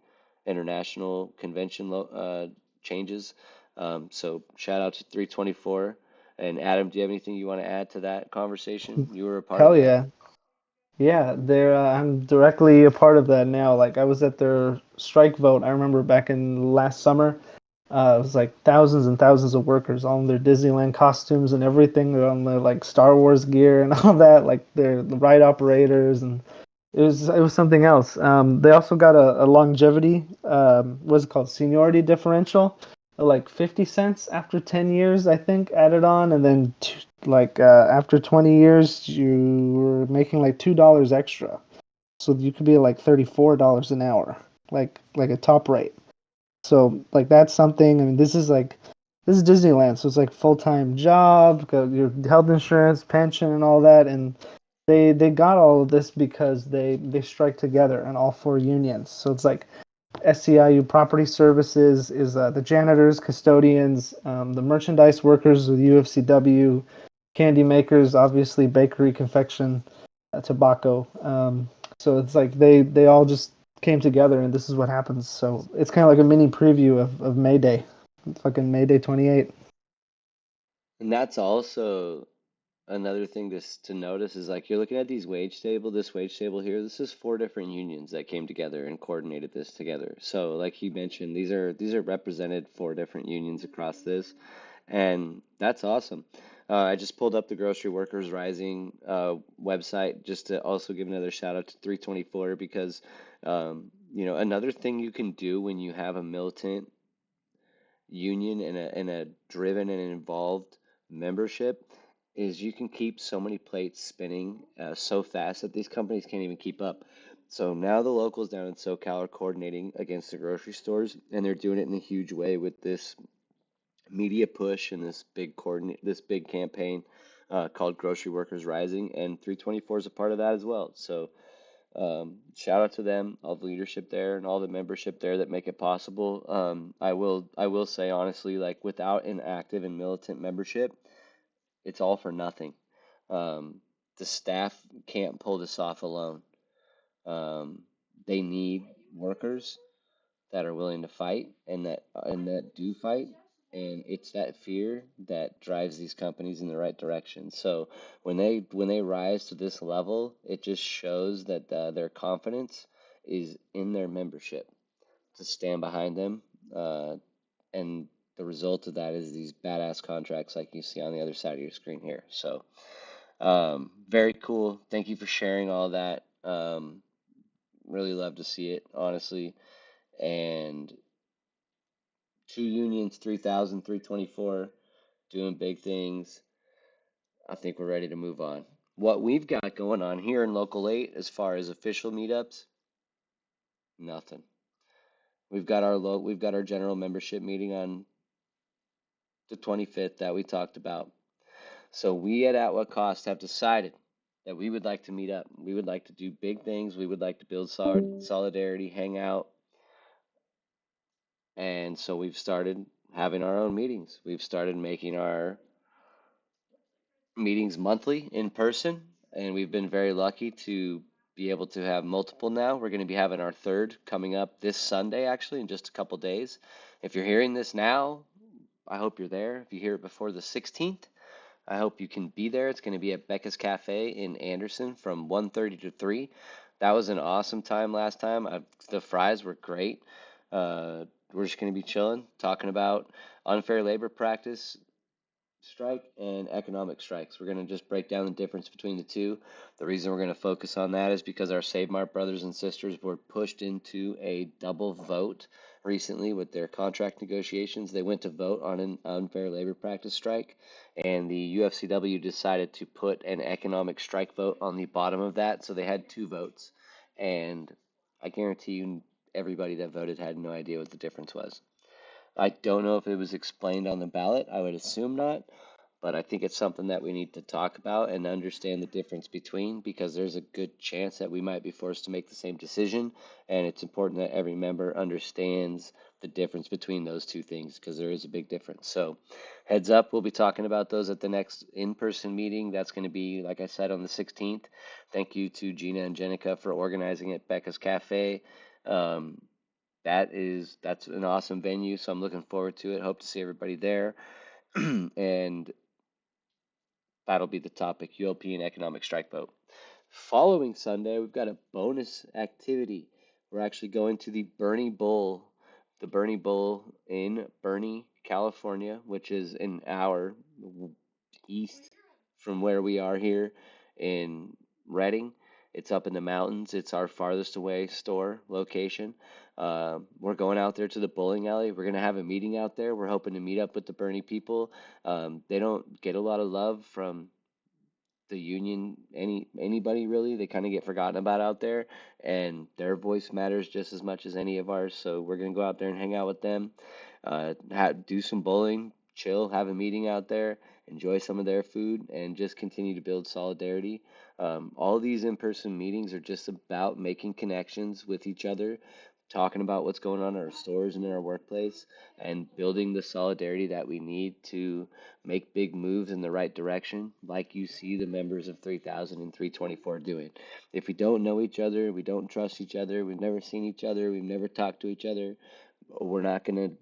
international convention changes. So shout out to 324. And Adam, do you have anything you want to add to that conversation? You were a part of Hell that. yeah. Yeah, I'm directly a part of that now. Like I was at their strike vote. I remember back in last summer. It was like thousands and thousands of workers, all in their Disneyland costumes and everything. They're on their like Star Wars gear and all that. Like they're the ride operators, and it was something else. They also got a longevity, what's it called, seniority differential, like 50 cents after 10 years, I think, added on, and then after 20 years, you were making like $2 extra, so you could be like $34 an hour, like a top rate. So like that's something. I mean, this is Disneyland, so it's like full-time job, got your health insurance, pension, and all that, and they got all of this because they strike together in all four unions. So it's like SEIU Property Services is the janitors, custodians, the merchandise workers with UFCW, candy makers, obviously bakery, confection, tobacco. So it's like they all just came together, and this is what happens. So it's kind of like a mini preview of May Day, fucking May Day 28. And that's also another thing to notice is like you're looking at this wage table here. This is four different unions that came together and coordinated this together. So like you mentioned, these are represented four different unions across this, and that's awesome. I just pulled up the Grocery Workers Rising website just to also give another shout out to 324 because another thing you can do when you have a militant union and a driven and involved membership is you can keep so many plates spinning so fast that these companies can't even keep up. So now the locals down in SoCal are coordinating against the grocery stores, and they're doing it in a huge way with this media push and this big campaign called Grocery Workers Rising, and 324 is a part of that as well. So shout out to them, all the leadership there and all the membership there that make it possible. I will say honestly, like without an active and militant membership, it's all for nothing. The staff can't pull this off alone. Um, they need workers that are willing to fight and that do fight. And it's that fear that drives these companies in the right direction. So when they rise to this level, it just shows that their confidence is in their membership to stand behind them. And the result of that is these badass contracts like you see on the other side of your screen here. So very cool. Thank you for sharing all that. Really love to see it, honestly. And two unions, 3,000, 324, doing big things. I think we're ready to move on. What we've got going on here in Local 8 as far as official meetups, nothing. We've got our general membership meeting on the 25th that we talked about. So we at What Cost have decided that we would like to meet up. We would like to do big things. We would like to build solidarity, hang out. And so we've started having our own meetings. We've started making our meetings monthly in person, and we've been very lucky to be able to have multiple now. We're going to be having our third coming up this Sunday, actually, in just a couple days. If you're hearing this now, I hope you're there. If you hear it before the 16th, I hope you can be there. It's going to be at Becca's Cafe in Anderson from 1:30 to 3. That was an awesome time last time. The fries were great. We're just going to be chilling, talking about unfair labor practice, strike and economic strikes. We're going to just break down the difference between the two. The reason we're going to focus on that is because our Save Mart brothers and sisters were pushed into a double vote recently with their contract negotiations. They went to vote on an unfair labor practice strike, and the UFCW decided to put an economic strike vote on the bottom of that. So they had two votes, and I guarantee you everybody that voted had no idea what the difference was. I don't know if it was explained on the ballot. I would assume not, but I think it's something that we need to talk about and understand the difference between, because there's a good chance that we might be forced to make the same decision, and it's important that every member understands the difference between those two things because there is a big difference. So, heads up, we'll be talking about those at the next in-person meeting. That's going to be, like I said, on the 16th. Thank you to Gina and Jenica for organizing it, Becca's Cafe. Um, that's an awesome venue, so I'm looking forward to it. Hope to see everybody there. And that'll be the topic, European Economic Strike Vote. Following Sunday, we've got a bonus activity. We're actually going to the Bernie Bowl in Bernie, California, which is an hour east from where we are here in Redding. It's up in the mountains. It's our farthest away store location. We're going out there to the bowling alley. We're going to have a meeting out there. We're hoping to meet up with the Bernie people. They don't get a lot of love from the union, anybody really. They kind of get forgotten about out there, and their voice matters just as much as any of ours. So we're gonna go out there and hang out with them, do some bowling, chill, have a meeting out there, enjoy some of their food, and just continue to build solidarity. All these in-person meetings are just about making connections with each other, talking about what's going on in our stores and in our workplace, and building the solidarity that we need to make big moves in the right direction, like you see the members of 3000 and 324 doing. If we don't know each other, we don't trust each other, we've never seen each other, we've never talked to each other, we're not going to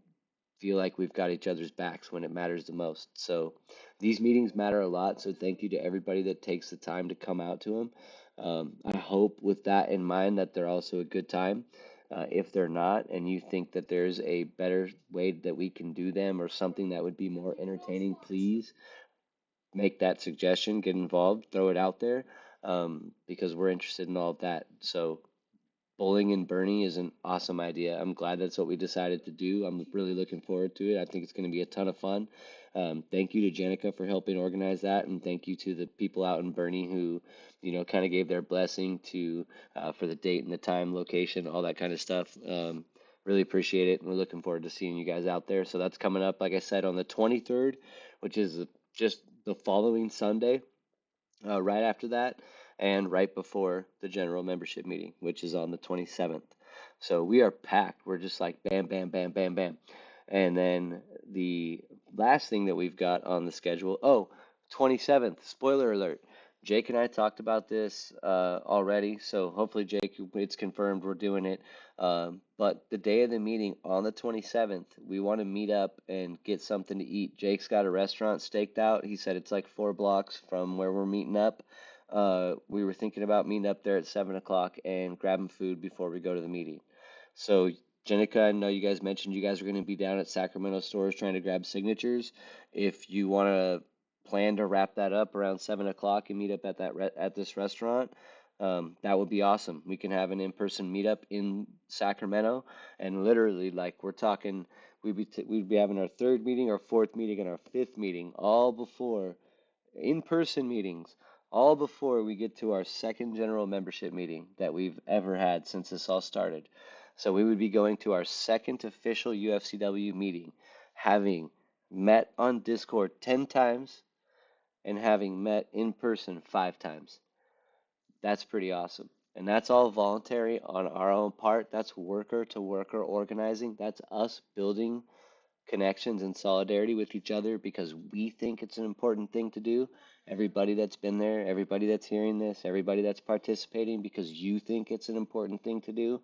feel like we've got each other's backs when it matters the most. So these meetings matter a lot. So thank you to everybody that takes the time to come out to them. I hope with that in mind that they're also a good time. If they're not, and you think that there's a better way that we can do them or something that would be more entertaining, please make that suggestion, get involved, throw it out there, because we're interested in all of that. So bowling in Bernie is an awesome idea. I'm glad that's what we decided to do. I'm really looking forward to it. I think it's going to be a ton of fun. Thank you to Jenica for helping organize that, and thank you to the people out in Bernie who, kind of gave their blessing to for the date and the time, location, all that kind of stuff. Really appreciate it, and we're looking forward to seeing you guys out there. So that's coming up, like I said, on the 23rd, which is just the following Sunday, right after that, and right before the general membership meeting, which is on the 27th. So we are packed. We're just like bam, bam, bam, bam, bam. And then the last thing that we've got on the schedule, 27th, spoiler alert. Jake and I talked about this already, so hopefully, Jake, it's confirmed we're doing it. But the day of the meeting on the 27th, we want to meet up and get something to eat. Jake's got a restaurant staked out. He said it's like 4 blocks from where we're meeting up. We were thinking about meeting up there at 7 o'clock and grabbing food before we go to the meeting. So, Jenica, I know you guys mentioned you guys are going to be down at Sacramento stores trying to grab signatures. If you want to plan to wrap that up around 7 o'clock and meet up at at this restaurant, that would be awesome. We can have an in-person meetup in Sacramento, and literally, like we're talking, we'd be having our third meeting, our fourth meeting, and our fifth meeting, all before in-person meetings, all before we get to our second general membership meeting that we've ever had since this all started. So we would be going to our second official UFCW meeting, having met on Discord 10 times and having met in person 5 times. That's pretty awesome. And that's all voluntary on our own part. That's worker to worker organizing. That's us building connections and solidarity with each other because we think it's an important thing to do. Everybody that's been there, everybody that's hearing this, everybody that's participating because you think it's an important thing to do,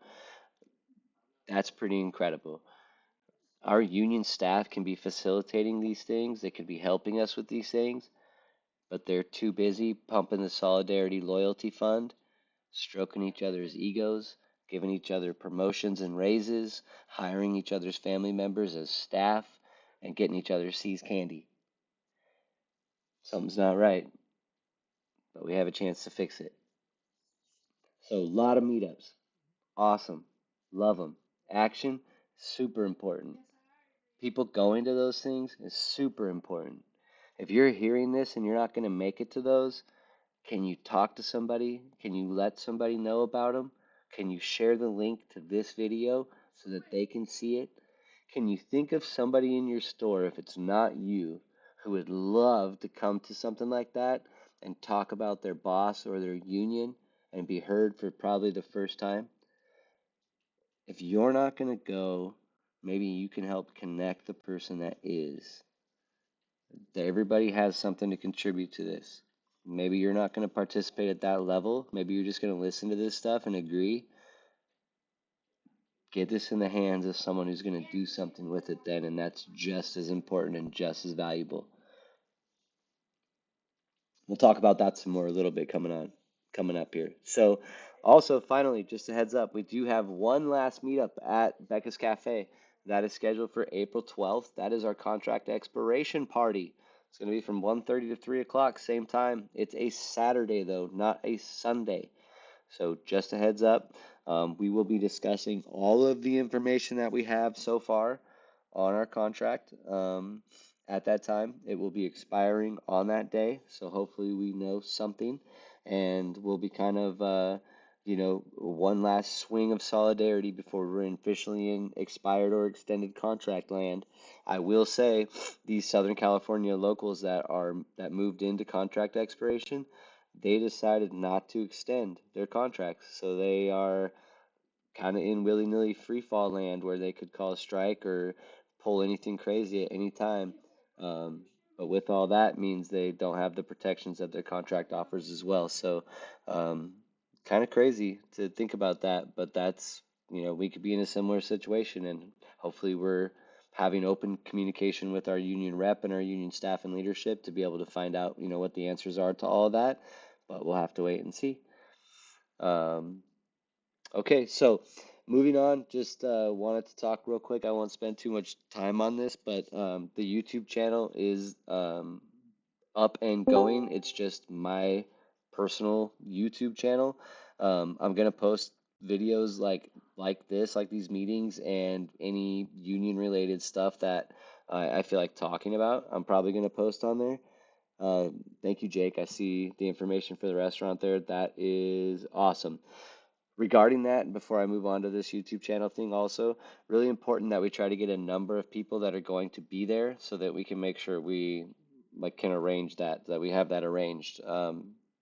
that's pretty incredible. Our union staff can be facilitating these things, they could be helping us with these things, but they're too busy pumping the Solidarity Loyalty Fund, stroking each other's egos, giving each other promotions and raises, hiring each other's family members as staff, and getting each other C's candy. Something's not right, but we have a chance to fix it. So, a lot of meetups. Awesome. Love them. Action, super important. People going to those things is super important. If you're hearing this and you're not going to make it to those, can you talk to somebody? Can you let somebody know about them? Can you share the link to this video so that they can see it? Can you think of somebody in your store, if it's not you, who would love to come to something like that and talk about their boss or their union and be heard for probably the first time. If you're not going to go, maybe you can help connect the person that is. Everybody has something to contribute to this. Maybe you're not going to participate at that level. Maybe you're just going to listen to this stuff and agree. Get this in the hands of someone who's going to do something with it then, and that's just as important and just as valuable. We'll talk about that some more a little bit coming up here. So, also finally, just a heads up, we do have one last meetup at Becca's Cafe. That is scheduled for April 12th. That is our contract expiration party. It's going to be from 1:30 to 3 o'clock, same time. It's a Saturday though, not a Sunday. So just a heads up, we will be discussing all of the information that we have so far on our contract. At that time, it will be expiring on that day. So hopefully we know something, and we'll be kind of, one last swing of solidarity before we're officially in expired or extended contract land. I will say these Southern California locals that moved into contract expiration, they decided not to extend their contracts. So they are kind of in willy-nilly free fall land where they could call a strike or pull anything crazy at any time. Um, but with all that means they don't have the protections that their contract offers as well. So kind of crazy to think about that, but that's, we could be in a similar situation, and hopefully we're having open communication with our union rep and our union staff and leadership to be able to find out, what the answers are to all of that, but we'll have to wait and see. Okay, so moving on, just wanted to talk real quick. I won't spend too much time on this, but the YouTube channel is up and going. It's just my personal YouTube channel. I'm gonna post videos like this, like these meetings, and any union related stuff that I feel like talking about. I'm probably gonna post on there. Thank you, Jake. I see the information for the restaurant there. That is awesome. Regarding that, before I move on to this YouTube channel thing, also really important that we try to get a number of people that are going to be there so that we can make sure we can arrange that we have that arranged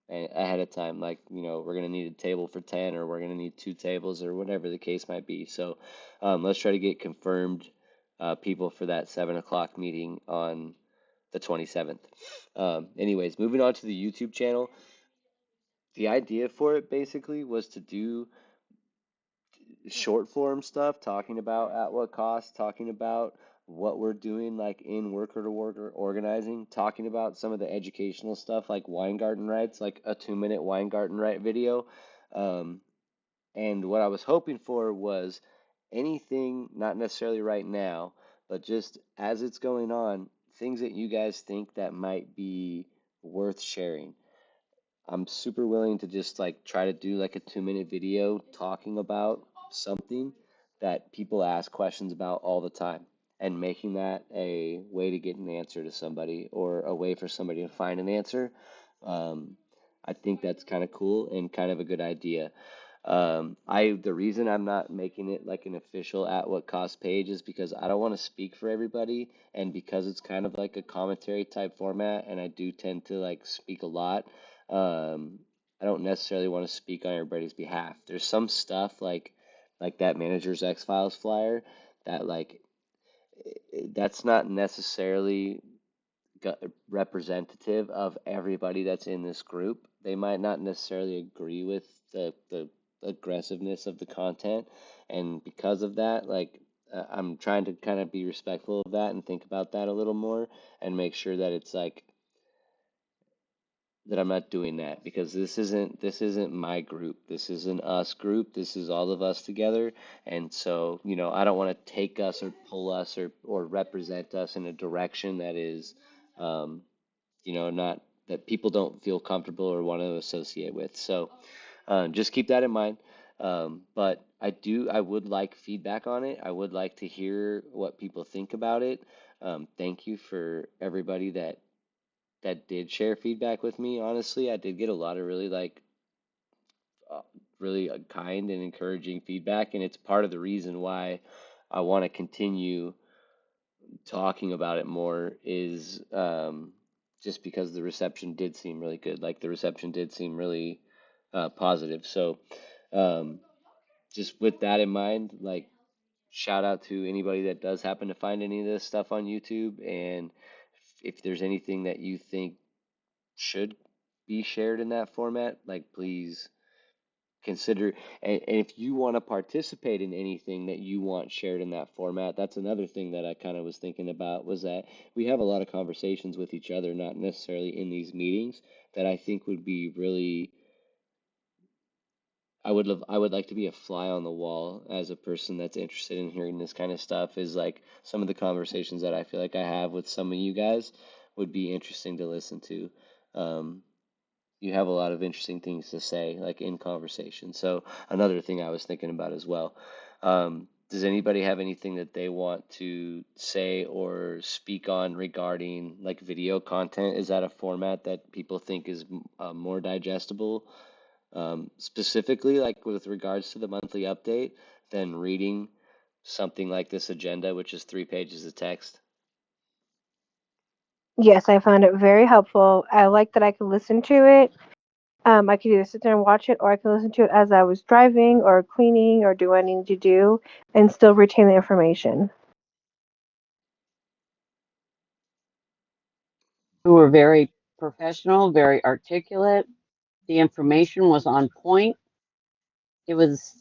ahead of time. Like, we're gonna need a table for 10, or we're gonna need 2 tables, or whatever the case might be. So let's try to get confirmed people for that 7 o'clock meeting on the 27th. Anyways, moving on to the YouTube channel. The idea for it basically was to do short form stuff, talking about at what cost, talking about what we're doing like in worker to worker organizing, talking about some of the educational stuff like Weingarten rights, like a 2-minute Weingarten right video. Um, and what I was hoping for was anything, not necessarily right now, but just as it's going on, things that you guys think that might be worth sharing. I'm super willing to just try to do like a 2-minute video talking about something that people ask questions about all the time, and making that a way to get an answer to somebody, or a way for somebody to find an answer. Um, I think that's kind of cool and kind of a good idea. The reason I'm not making it like an official at what cost page is because I don't want to speak for everybody, and because it's kind of like a commentary type format, and I do tend to speak a lot. Um, I don't necessarily want to speak on everybody's behalf. There's some stuff like that manager's X Files flyer that that's not necessarily representative of everybody that's in this group. They might not necessarily agree with the aggressiveness of the content, and because of that, I'm trying to kind of be respectful of that and think about that a little more, and make sure that it's that I'm not doing that, because this isn't my group. This isn't us group. This is all of us together. And so, I don't want to take us or pull us or represent us in a direction that is um, not that people don't feel comfortable or want to associate with. So just keep that in mind. But I would like feedback on it. I would like to hear what people think about it. Thank you for everybody that did share feedback with me. Honestly, I did get a lot of uh, really kind and encouraging feedback, and it's part of the reason why I want to continue talking about it more is just because the reception did seem really good. Like the reception did seem really positive. So um, just with that in mind, like shout out to anybody that does happen to find any of this stuff on YouTube. And if there's anything that you think should be shared in that format, like please consider. And if you want to participate in anything that you want shared in that format, that's another thing that I kind of was thinking about, was that we have a lot of conversations with each other, not necessarily in these meetings, that I think would be really, I would like to be a fly on the wall as a person that's interested in hearing this kind of stuff. Is like some of the conversations that I feel like I have with some of you guys would be interesting to listen to. Um, you have a lot of interesting things to say, like in conversation. So another thing I was thinking about as well. Does anybody have anything that they want to say or speak on regarding like video content? Is that a format that people think is more digestible, specifically like with regards to the monthly update, than reading something like this agenda, which is 3 pages of text? Yes, I found it very helpful. I like that I could listen to it. I could either sit there and watch it, or I could listen to it as I was driving or cleaning or do what I need to do and still retain the information. We were very professional, very articulate. The information was on point. It was,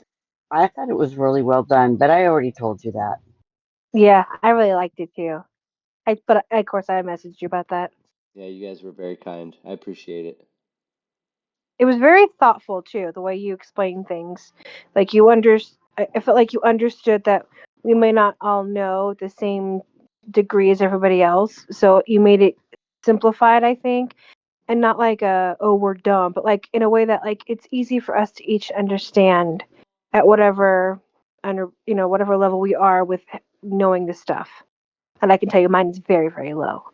I thought it was really well done, but I already told you that. Yeah, I really liked it too. But of course I messaged you about that. Yeah, you guys were very kind. I appreciate it. It was very thoughtful too, the way you explained things. Like you I felt like you understood that we may not all know the same degree as everybody else. So you made it simplified, I think, and not like oh we're dumb, but like in a way that like it's easy for us to each understand at whatever under whatever level we are with knowing this stuff. And I can tell you mine is very, very low.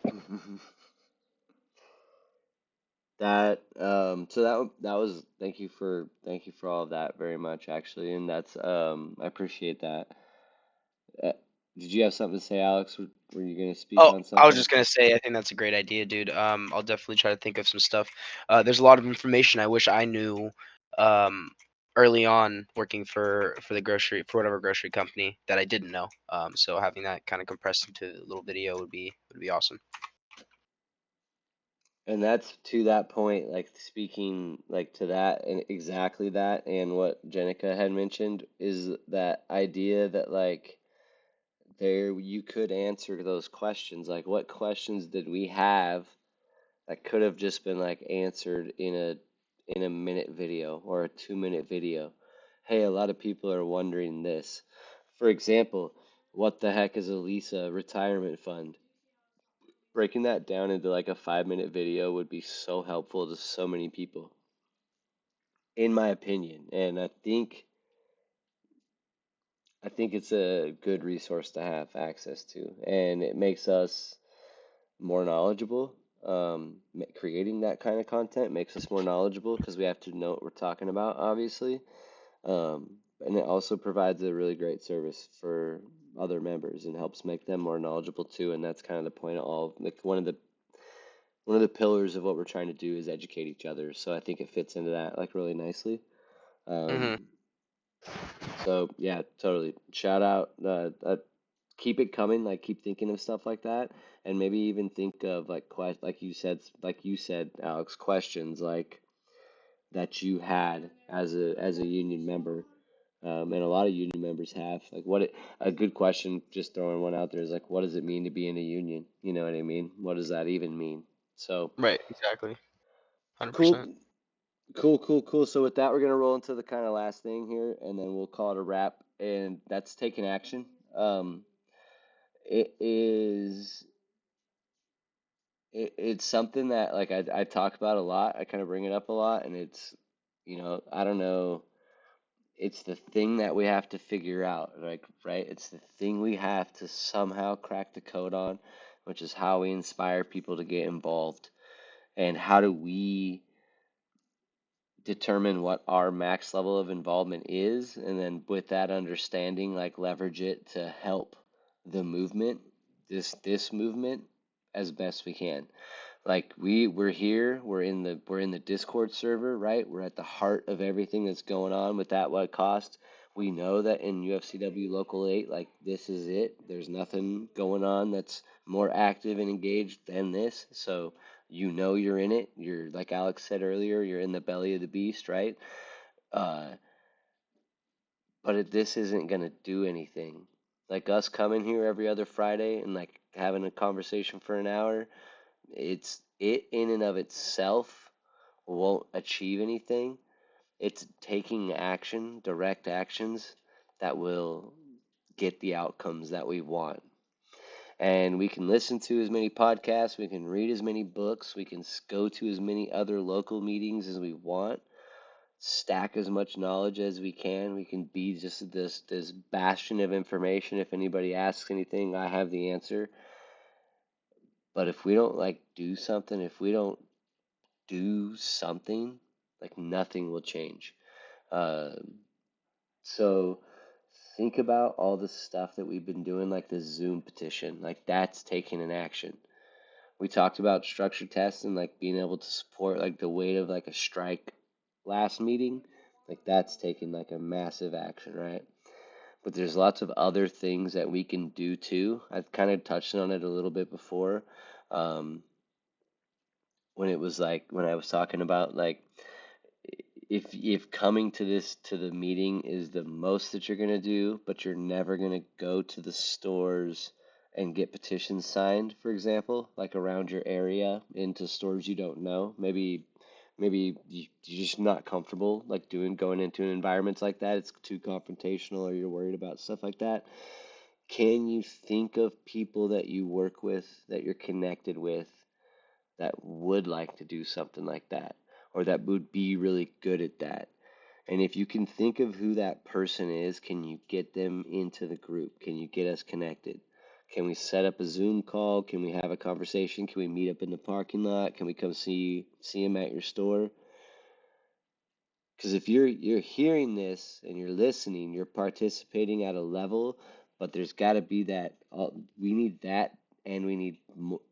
That so that was, thank you for all of that very much actually, and that's I appreciate that. Uh, did you have something to say, Alex? Were you going to speak Oh, on I was something? just gonna say, I think that's a great idea, dude. I'll definitely try to think of some stuff. There's a lot of information I wish I knew um, early on working for the grocery, for whatever grocery company, that I didn't know. So having that kind of compressed into a little video would be awesome. And that's to that point, like speaking like to that and exactly that, and what Jenica had mentioned is that idea that like there you could answer those questions. Like what questions did we have that could have just been like answered in a minute video or a 2 minute video? Hey, a lot of people are wondering this. For example, what the heck is a Lisa retirement fund? Breaking that down into like a 5 minute video would be so helpful to so many people, in my opinion. And I think it's a good resource to have access to, and it makes us more knowledgeable. Creating that kind of content makes us more knowledgeable because we have to know what we're talking about, obviously. And it also provides a really great service for other members and helps make them more knowledgeable too. And that's kind of the point of all, like one of the pillars of what we're trying to do is educate each other. So I think it fits into that like really nicely. Hmm. Um, so yeah, totally. Shout out. Keep it coming. Like keep thinking of stuff like that, and maybe even think of like like you said, Alex, questions like that you had as a union member. And a lot of union members have like a good question. Just throwing one out there is like, what does it mean to be in a union? You know what I mean? What does that even mean? So Right, exactly, 100%. cool. Cool, cool, cool. So with that, we're gonna roll into the kind of last thing here, and then we'll call it a wrap. And that's taking action. It is it's something that like I talk about a lot. I kind of bring it up a lot, and it's I don't know. It's the thing that we have to figure out, like right? It's the thing we have to somehow crack the code on, which is how we inspire people to get involved, and how do we determine what our max level of involvement is, and then with that understanding, like leverage it to help the movement this movement as best we can. Like we're here, we're in the Discord server, right? We're at the heart of everything that's going on with At What Cost. We know that in UFCW Local 8, like this is it. There's nothing going on that's more active and engaged than this. So you know you're in it. You're like Alex said earlier, you're in the belly of the beast, right? Uh, this isn't gonna do anything. Like us coming here every other Friday and like having a conversation for an hour, it in and of itself won't achieve anything. It's taking action, direct actions that will get the outcomes that we want. And we can listen to as many podcasts, we can read as many books, we can go to as many other local meetings as we want, stack as much knowledge as we can. We can be just this bastion of information. If anybody asks anything, I have the answer. But if we don't like do something, if we don't do something, like nothing will change. Uh, so think about all the stuff that we've been doing, like the Zoom petition, like that's taking an action. We talked about structured tests and like being able to support like the weight of like a strike last meeting, like that's taking like a massive action, right? But there's lots of other things that we can do too. I've kind of touched on it a little bit before. Um, when it was like when I was talking about like if coming to the meeting is the most that you're gonna do, but you're never gonna go to the stores and get petitions signed, for example, like around your area into stores you don't know. Maybe you're just not comfortable like going into environments like that. It's too confrontational or you're worried about stuff like that. Can you think of people that you work with, that you're connected with, that would like to do something like that, or that would be really good at that? And if you can think of who that person is, can you get them into the group? Can you get us connected? Can we set up a Zoom call? Can we have a conversation? Can we meet up in the parking lot? Can we come see him at your store? Because if you're hearing this and you're listening, you're participating at a level, but there's got to be that. We need that, and we need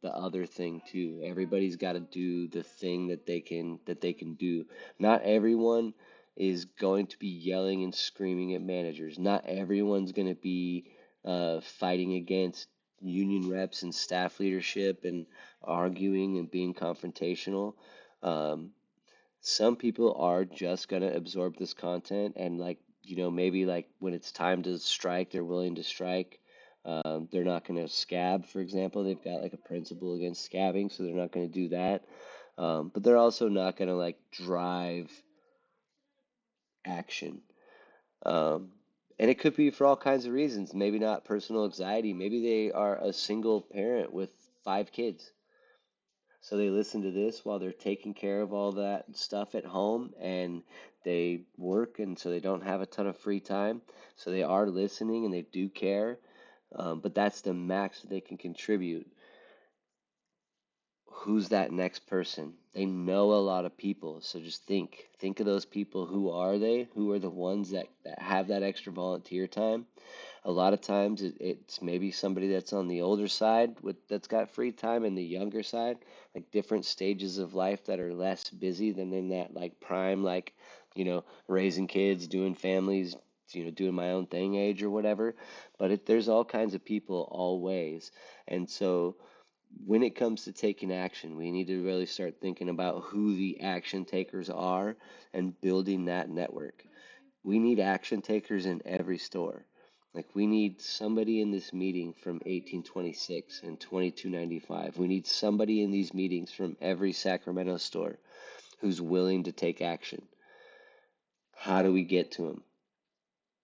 the other thing too. Everybody's got to do the thing that they can do. Not everyone is going to be yelling and screaming at managers. Not everyone's going to be fighting against union reps and staff leadership and arguing and being confrontational. Um, some people are just going to absorb this content and like maybe like when it's time to strike they're willing to strike. They're not going to scab, for example. They've got like a principle against scabbing, so they're not going to do that. But they're also not going to like drive action. And it could be for all kinds of reasons. Maybe not personal anxiety, maybe they are a single parent with 5 kids. So they listen to this while they're taking care of all that stuff at home and they work, and so they don't have a ton of free time. So they are listening and they do care. But that's the max that they can contribute. Who's that next person? They know a lot of people. So just think of those people. Who are they? Who are the ones that have that extra volunteer time? A lot of times it's maybe somebody that's on the older side that's got free time, and the younger side, like different stages of life that are less busy than in that like prime, like, raising kids, doing families, doing my own thing age or whatever. But there's all kinds of people always. And so when it comes to taking action, we need to really start thinking about who the action takers are and building that network. We need action takers in every store. Like we need somebody in this meeting from 1826 and 2295. We need somebody in these meetings from every Sacramento store who's willing to take action. How do we get to them?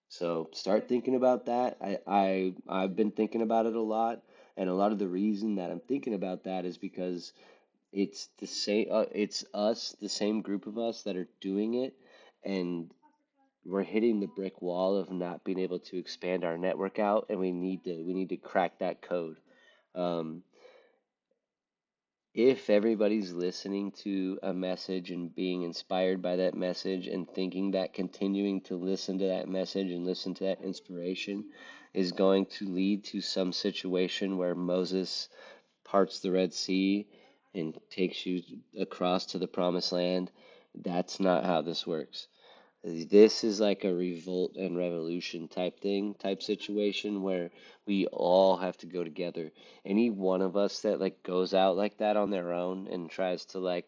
So start thinking about that. I've been thinking about it a lot, and a lot of the reason that I'm thinking about that is because it's the same. It's us, the same group of us that are doing it, and we're hitting the brick wall of not being able to expand our network out, and we need to crack that code. Um, if everybody's listening to a message and being inspired by that message and thinking that continuing to listen to that message and listen to that inspiration is going to lead to some situation where Moses parts the Red Sea and takes you across to the promised land. That's not how this works. This is like a revolt and revolution type situation where we all have to go together. Any one of us that like goes out like that on their own and tries to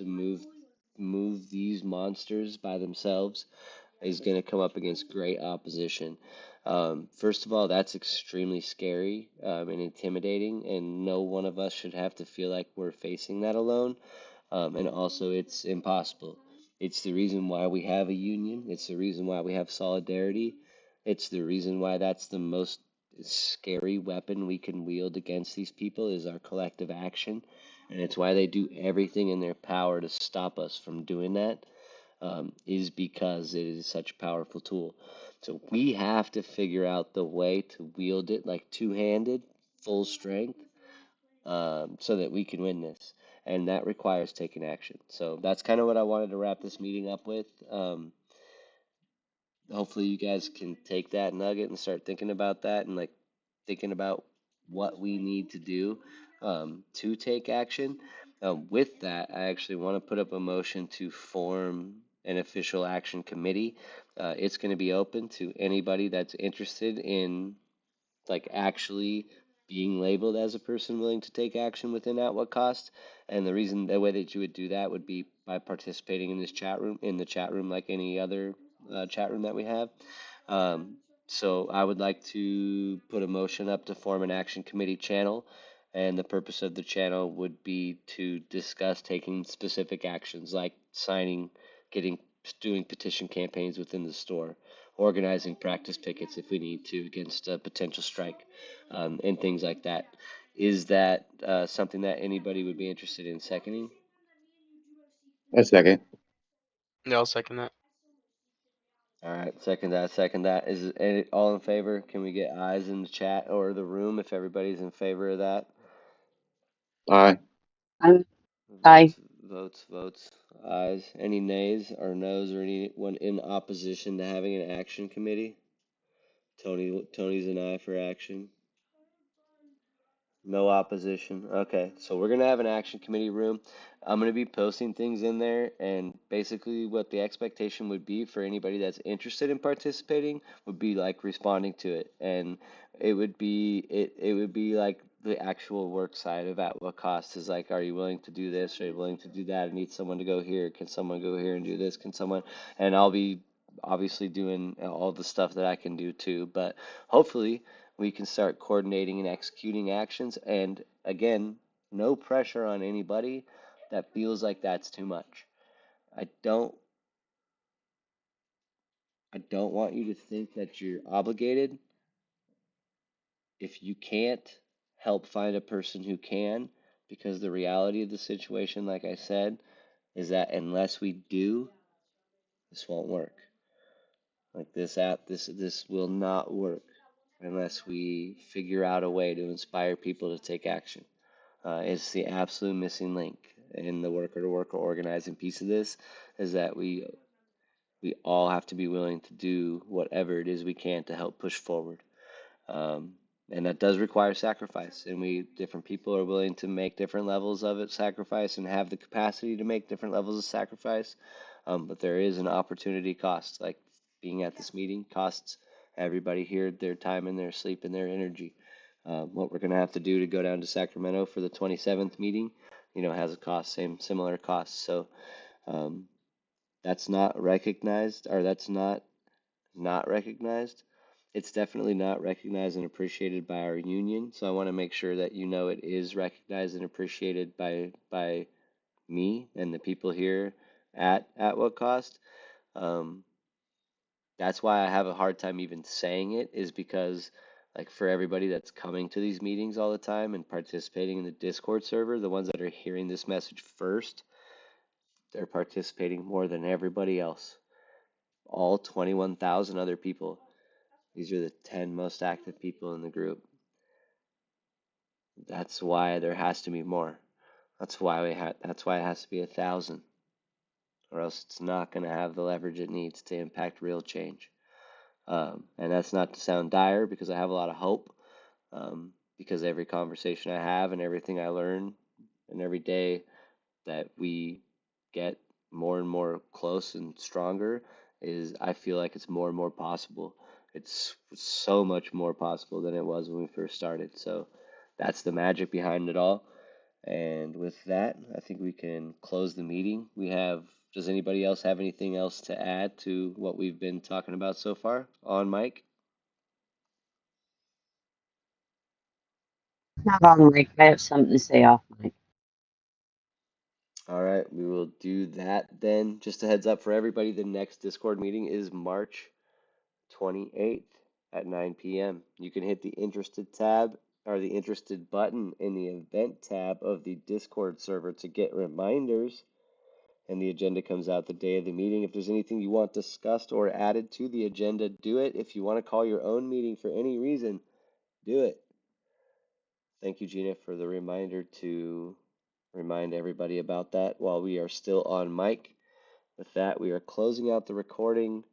move these monsters by themselves is going to come up against great opposition. First of all, that's extremely scary and intimidating, and no one of us should have to feel like we're facing that alone. And also, it's impossible. It's the reason why we have a union. It's the reason why we have solidarity. It's the reason why that's the most scary weapon we can wield against these people is our collective action. And it's why they do everything in their power to stop us from doing that, is because it is such a powerful tool. So we have to figure out the way to wield it like two-handed, full strength, so that we can win this. And that requires taking action. So that's kind of what I wanted to wrap this meeting up with. Hopefully you guys can take that nugget and start thinking about that and like thinking about what we need to do to take action. With that, I actually want to put up a motion to form an official action committee. It's going to be open to anybody that's interested in like actually being labeled as a person willing to take action within at what cost. And the way that you would do that would be by participating in this chat room, in the chat room, like any other chat room that we have. Um, so I would like to put a motion up to form an action committee channel. And the purpose of the channel would be to discuss taking specific actions like signing, getting, doing petition campaigns within the store, organizing practice pickets if we need to against a potential strike, and things like that. Is that something that anybody would be interested in seconding? A second. Yeah, I'll second that. All right, second that, second that. Is it all in favor? Can we get ayes in the chat or the room if everybody's in favor of that? Aye. I'm I Votes, votes, votes, ayes. Any nays or noes or anyone in opposition to having an action committee? Tony's an aye for action. No opposition. Okay, so we're gonna have an action committee room. I'm gonna be posting things in there, and basically what the expectation would be for anybody that's interested in participating would be like responding to it, and it would be like the actual work side of at what cost is like, are you willing to do this? Are you willing to do that? I need someone to go here. Can someone go here and do this? Can someone? And I'll be obviously doing all the stuff that I can do too, but hopefully we can start coordinating and executing actions. And again, no pressure on anybody that feels like that's too much. I don't I don't want you to think that you're obligated. If you can't, help find a person who can, because the reality of the situation, like I said, is that unless we do, this won't work. Like this will not work unless we figure out a way to inspire people to take action. It's the absolute missing link in the worker to worker organizing piece of this, is that we all have to be willing to do whatever it is we can to help push forward. Um, and that does require sacrifice, and we different people are willing to make different levels of it sacrifice and have the capacity to make different levels of sacrifice. But there is an opportunity cost, like being at this meeting costs everybody here their time and their sleep and their energy. What we're gonna have to do to go down to Sacramento for the 27th meeting, has a cost, similar cost. So um, that's not recognized, or that's not recognized. It's definitely not recognized and appreciated by our union. So I want to make sure that it is recognized and appreciated by me and the people here at what cost. Um, that's why I have a hard time even saying it, is because like for everybody that's coming to these meetings all the time and participating in the Discord server, the ones that are hearing this message first, they're participating more than everybody else. All 21,000 other people. These are the 10 most active people in the group. That's why there has to be more. That's why it has to be 1,000, or else it's not going to have the leverage it needs to impact real change. And that's not to sound dire because I have a lot of hope. Because every conversation I have and everything I learn and every day that we get more and more close and stronger is I feel like it's more and more possible. It's so much more possible than it was when we first started. So that's the magic behind it all. And with that, I think we can close the meeting. Does anybody else have anything else to add to what we've been talking about so far on Mike? Not on mic. I have something to say off mic. All right, we will do that then. Just a heads up for everybody, the next Discord meeting is March 28th at 9 p.m. You can hit the interested tab or the interested button in the event tab of the Discord server to get reminders, and the agenda comes out the day of the meeting. If there's anything you want discussed or added to the agenda, do it. If you want to call your own meeting for any reason, do it. Thank you, Gina, for the reminder to remind everybody about that while we are still on mic. With that, we are closing out the recording.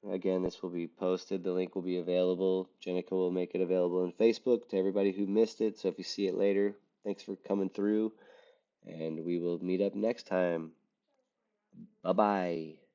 Again, this will be posted. The link will be available. Jenica will make it available on Facebook to everybody who missed it. So if you see it later, thanks for coming through, and we will meet up next time. Bye bye.